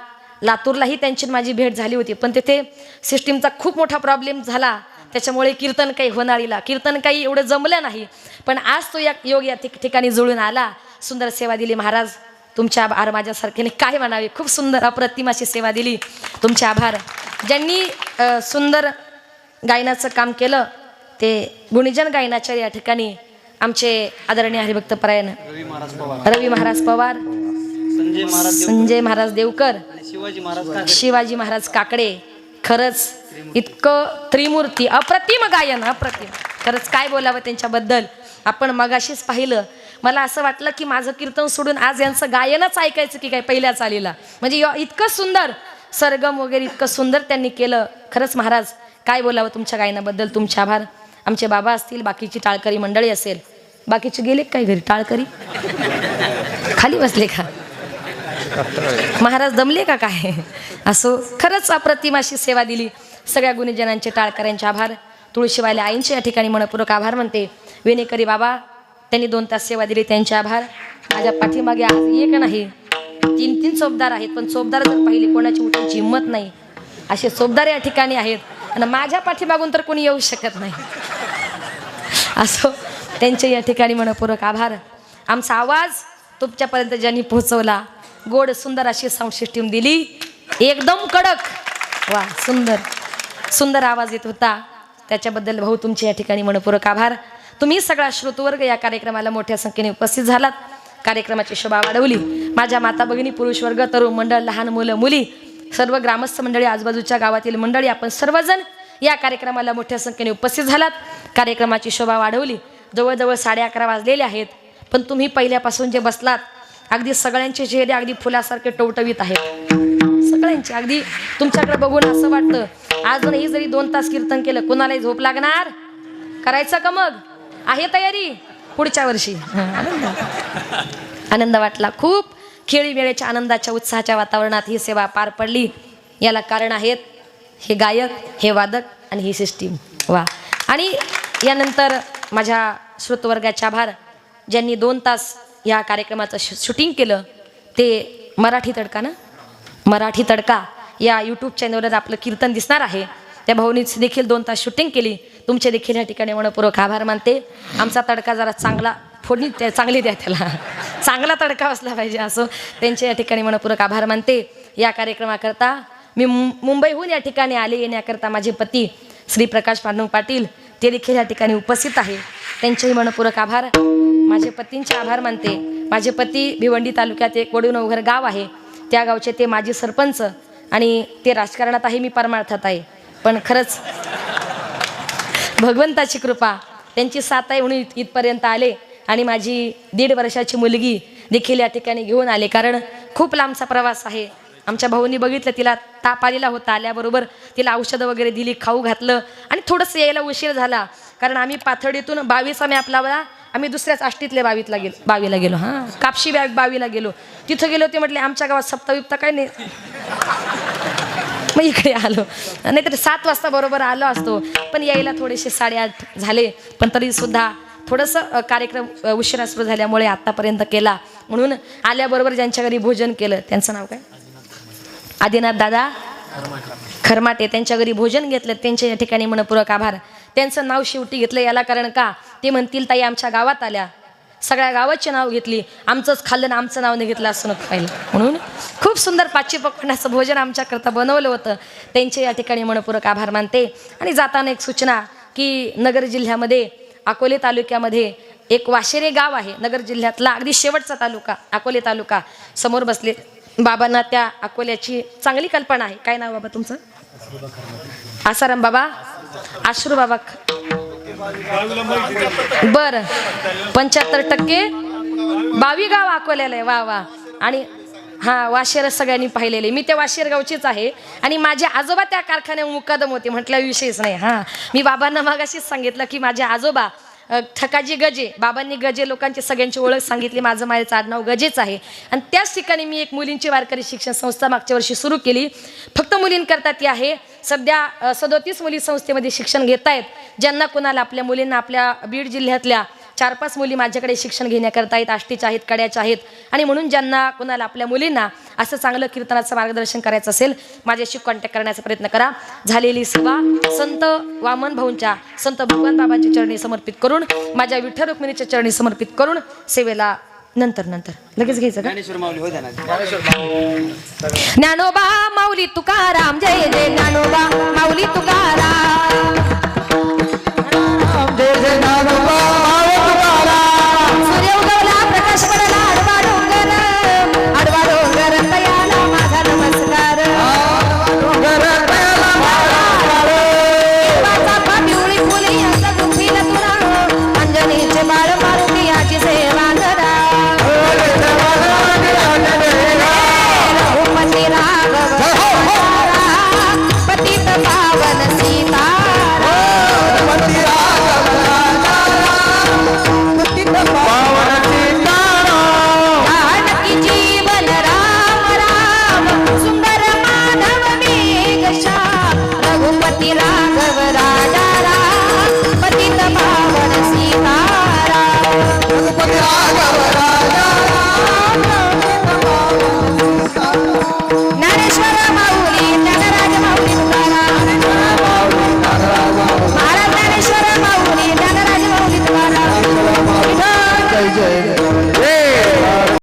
लातूरलाही त्यांची माझी भेट झाली होती, पण तिथे सिस्टीमचा खूप मोठा प्रॉब्लेम झाला, त्याच्यामुळे कीर्तन काही एवढं जमलं नाही. पण आज तो योग या ठिकाणी जुळून आला, सुंदर सेवा दिली. महाराज तुमचे आभार. माझ्यासारख्याने काय म्हणावे, खूप सुंदर अप्रतिम अशी सेवा दिली. तुमचे आभार. ज्यांनी सुंदर गायनाचं काम केलं ते गुणीजन गायनाच्या या ठिकाणी आमचे आदरणीय हरिभक्तपरायण रवी महाराज पवार, संजय महाराज देवकर, शिवाजी महाराज काकडे. खरंच इतकं त्रिमूर्ती, अप्रतिम गायन, अप्रतिम. खरंच काय बोलावं त्यांच्याबद्दल. आपण मगाशीच पाहिलं, मला असं वाटलं की माझं कीर्तन सोडून आज यांचं गायनच ऐकायचं की काय पहिल्या चालीला. म्हणजे इतकं सुंदर सरगम वगैरे इतकं सुंदर त्यांनी केलं. खरंच महाराज काय बोलावं तुमच्या गायनाबद्दल. तुमचे आभार. आमचे बाबा असतील, बाकीची टाळकरी मंडळी असेल, बाकीचे गेले काय घरी टाळकरी, खाली बसले का महाराज, दमले का काय. असो, खरंच अप्रतिम अशी सेवा दिली. सगळ्या गुणीजनांचे, टाळकऱ्यांचे आभार. तुळशीवाल्या आईंचे या ठिकाणी मनपूर्वक आभार म्हणते. वेणेकरी बाबा, त्यांनी 2 तास सेवा दिली, त्यांचे आभार. माझ्या पाठीमागे आज एक नाही 3 चोपदार आहेत, पण चोपदार जर पाहिले कोणाची उठायची हिंमत नाही, असे चोपदार या ठिकाणी आहेत. आणि माझ्या पाठीमागून तर कोणी येऊ शकत नाही. असो, त्यांचे या ठिकाणी मनपूर्वक आभार. आमचा आवाज तुमच्यापर्यंत ज्यांनी पोहोचवला, गोड सुंदर अशी साऊंड सिस्टीम दिली, एकदम कडक, वा सुंदर सुंदर आवाज येत होता, त्याच्याबद्दल भाऊ तुमचे या ठिकाणी मनपूर्वक आभार. तुम्ही सगळा श्रोतवर्ग या कार्यक्रमाला मोठ्या संख्येने उपस्थित झालात, कार्यक्रमाची शोभा वाढवली. माझ्या माता भगिनी, पुरुष वर्ग, तरुण मंडळ, लहान मुलं मुली, सर्व ग्रामस्थ मंडळी, आजूबाजूच्या गावातील मंडळी, आपण सर्वजण या कार्यक्रमाला मोठ्या संख्येने उपस्थित झालात, कार्यक्रमाची शोभा वाढवली. जवळजवळ 11:30 वाजलेले आहेत, पण तुम्ही पहिल्यापासून जे बसलात, अगदी सगळ्यांचे चेहरे अगदी फुलासारखे टवटवीत आहेत. सगळ्यांचे अगदी तुमच्याकडे बघून असं वाटतं अजूनही जरी 2 तास कीर्तन केलं, कुणालाही झोप लागणार, करायचं का मग, आहे तयारी पुढच्या वर्षी. आनंद वाटला खूप. खेळीमेळीच्या आनंदाच्या उत्साहाच्या वातावरणात ही सेवा पार पडली. याला कारण आहेत हे गायक, हे वादक आणि ही सिस्टीम. वा. आणि यानंतर माझ्या श्रोतवर्गाचे आभार, ज्यांनी 2 तास या कार्यक्रमाचं शूटिंग केलं. ते मराठी तडका या यूट्यूब चॅनलवर आपलं कीर्तन दिसणार आहे. त्या भाऊनीच देखील 2 तास शूटिंग केली. तुमचे देखील या ठिकाणी मनपूर्वक आभार मानते. आमचा तडका जरा चांगला फोडणी चांगली द्या, त्याला चांगला तडका असला पाहिजे. असं त्यांच्या या ठिकाणी मनपूर्वक आभार मानते. या कार्यक्रमाकरता मी मुंबईहून या ठिकाणी आले येण्याकरता माझे पती श्री प्रकाश पांडुरंग पाटील, ते देखील या ठिकाणी उपस्थित आहे. त्यांचेही मनपूर्वक आभार. माझे पतींचे आभार मानते. माझे पती भिवंडी तालुक्यात एक वडूनवघर गाव आहे, त्या गावचे ते माजी सरपंच आणि ते राजकारणात आहे, मी परमार्थात आहे. पण खरंच भगवंताची कृपा, त्यांची साथ आहे म्हणून इथपर्यंत आले. आणि माझी 1.5 वर्षाची मुलगी देखील या ठिकाणी घेऊन आले, कारण खूप लांबचा प्रवास आहे. आमच्या भाऊंनी बघितलं, तिला ताप आलेला होता. आल्याबरोबर तिला औषधं वगैरे दिली, खाऊ घातलं आणि थोडंसं यायला उशीर झाला, कारण आम्ही पाथर्डीतून 22 मॅपला आम्ही दुसऱ्याच आष्टीतल्या 22ला गेलो. हां, कापशी 22ला गेलो. तिथं गेलो, ते म्हटले आमच्या गावात सप्ताह काय नाही. मग इकडे आलो, नाहीतर 7 वाजता बरोबर आलो असतो, पण यायला थोडेसे 8:30 झाले. पण तरी सुद्धा थोडंसं कार्यक्रम उशिरा सुरू झाल्यामुळे आत्तापर्यंत केला. म्हणून आल्याबरोबर ज्यांच्या घरी भोजन केलं, त्यांचं नाव काय? आदिनाथ दादा खरमाटे. त्यांच्या घरी भोजन घेतलं, त्यांच्या या ठिकाणी मनपूर्वक आभार. त्यांचं नाव शेवटी घेतलं याला कारण का, ते म्हणतील ताई आमच्या गावात आल्या, सगळ्या गावाचे नाव घेतली, आमचंच खाल्लं ना आमचं नाव नाही घेतलं असं नको पाहिलं. म्हणून खूप सुंदर 5 पकवानाचं भोजन आमच्याकरता बनवलं होतं. त्यांचे या ठिकाणी मनपूर्वक आभार मानते. आणि जाताना एक सूचना की नगर जिल्ह्यामध्ये अकोले तालुक्यामध्ये एक वाशेरे गाव आहे, नगर जिल्ह्यातला अगदी शेवटचा तालुका अकोले तालुका. समोर बसले बाबांना त्या अकोल्याची चांगली कल्पना आहे. काय नाव बाबा तुमचं? आसाराम बाबा, आश्रू बाबा. बर, 75% 22 गाव अकोल्याला आहे. वा वा. आणि हां, वाशेर सगळ्यांनी पाहिलेले. मी त्या वाशेर गावचीच आहे आणि माझे आजोबा त्या कारखान्यात मुकादम होते, म्हटल्या विषयच नाही. हां, मी बाबांना मागाशीच सांगितलं की माझे आजोबा ठकाजी गजे, बाबांनी गजे लोकांची सगळ्यांची ओळख सांगितली. माझं मायचं आडनाव गजेच आहे. आणि त्याच ठिकाणी मी एक मुलींची वारकरी शिक्षण संस्था मागच्या वर्षी सुरू केली. फक्त मुलींकरता ती आहे. सध्या 37 मुली संस्थेमध्ये शिक्षण घेत आहेत. ज्यांना कोणाला आपल्या मुलींना, आपल्या बीड जिल्ह्यातल्या 4-5 मुली माझ्याकडे शिक्षण घेण्याकरता आहेत, आष्टीच्या आहेत, कड्याच्या आहेत. आणि म्हणून ज्यांना कोणाला आपल्या मुलींना असं चांगलं कीर्तनाचं मार्गदर्शन करायचं असेल, माझ्याशी कॉन्टॅक्ट करण्याचा प्रयत्न करा. झालेली सेवा संत वामन भाऊंच्या, संत भगवान बाबांच्या चरणी समर्पित करून, माझ्या विठ्ठल रुक्मिणीच्या चरणी समर्पित करून सेवेला नंतर लगेच घ्यायचं का? ज्ञानोबा माऊली तुकाराम, जय जय ज्ञानोबा माऊली तुकाराम.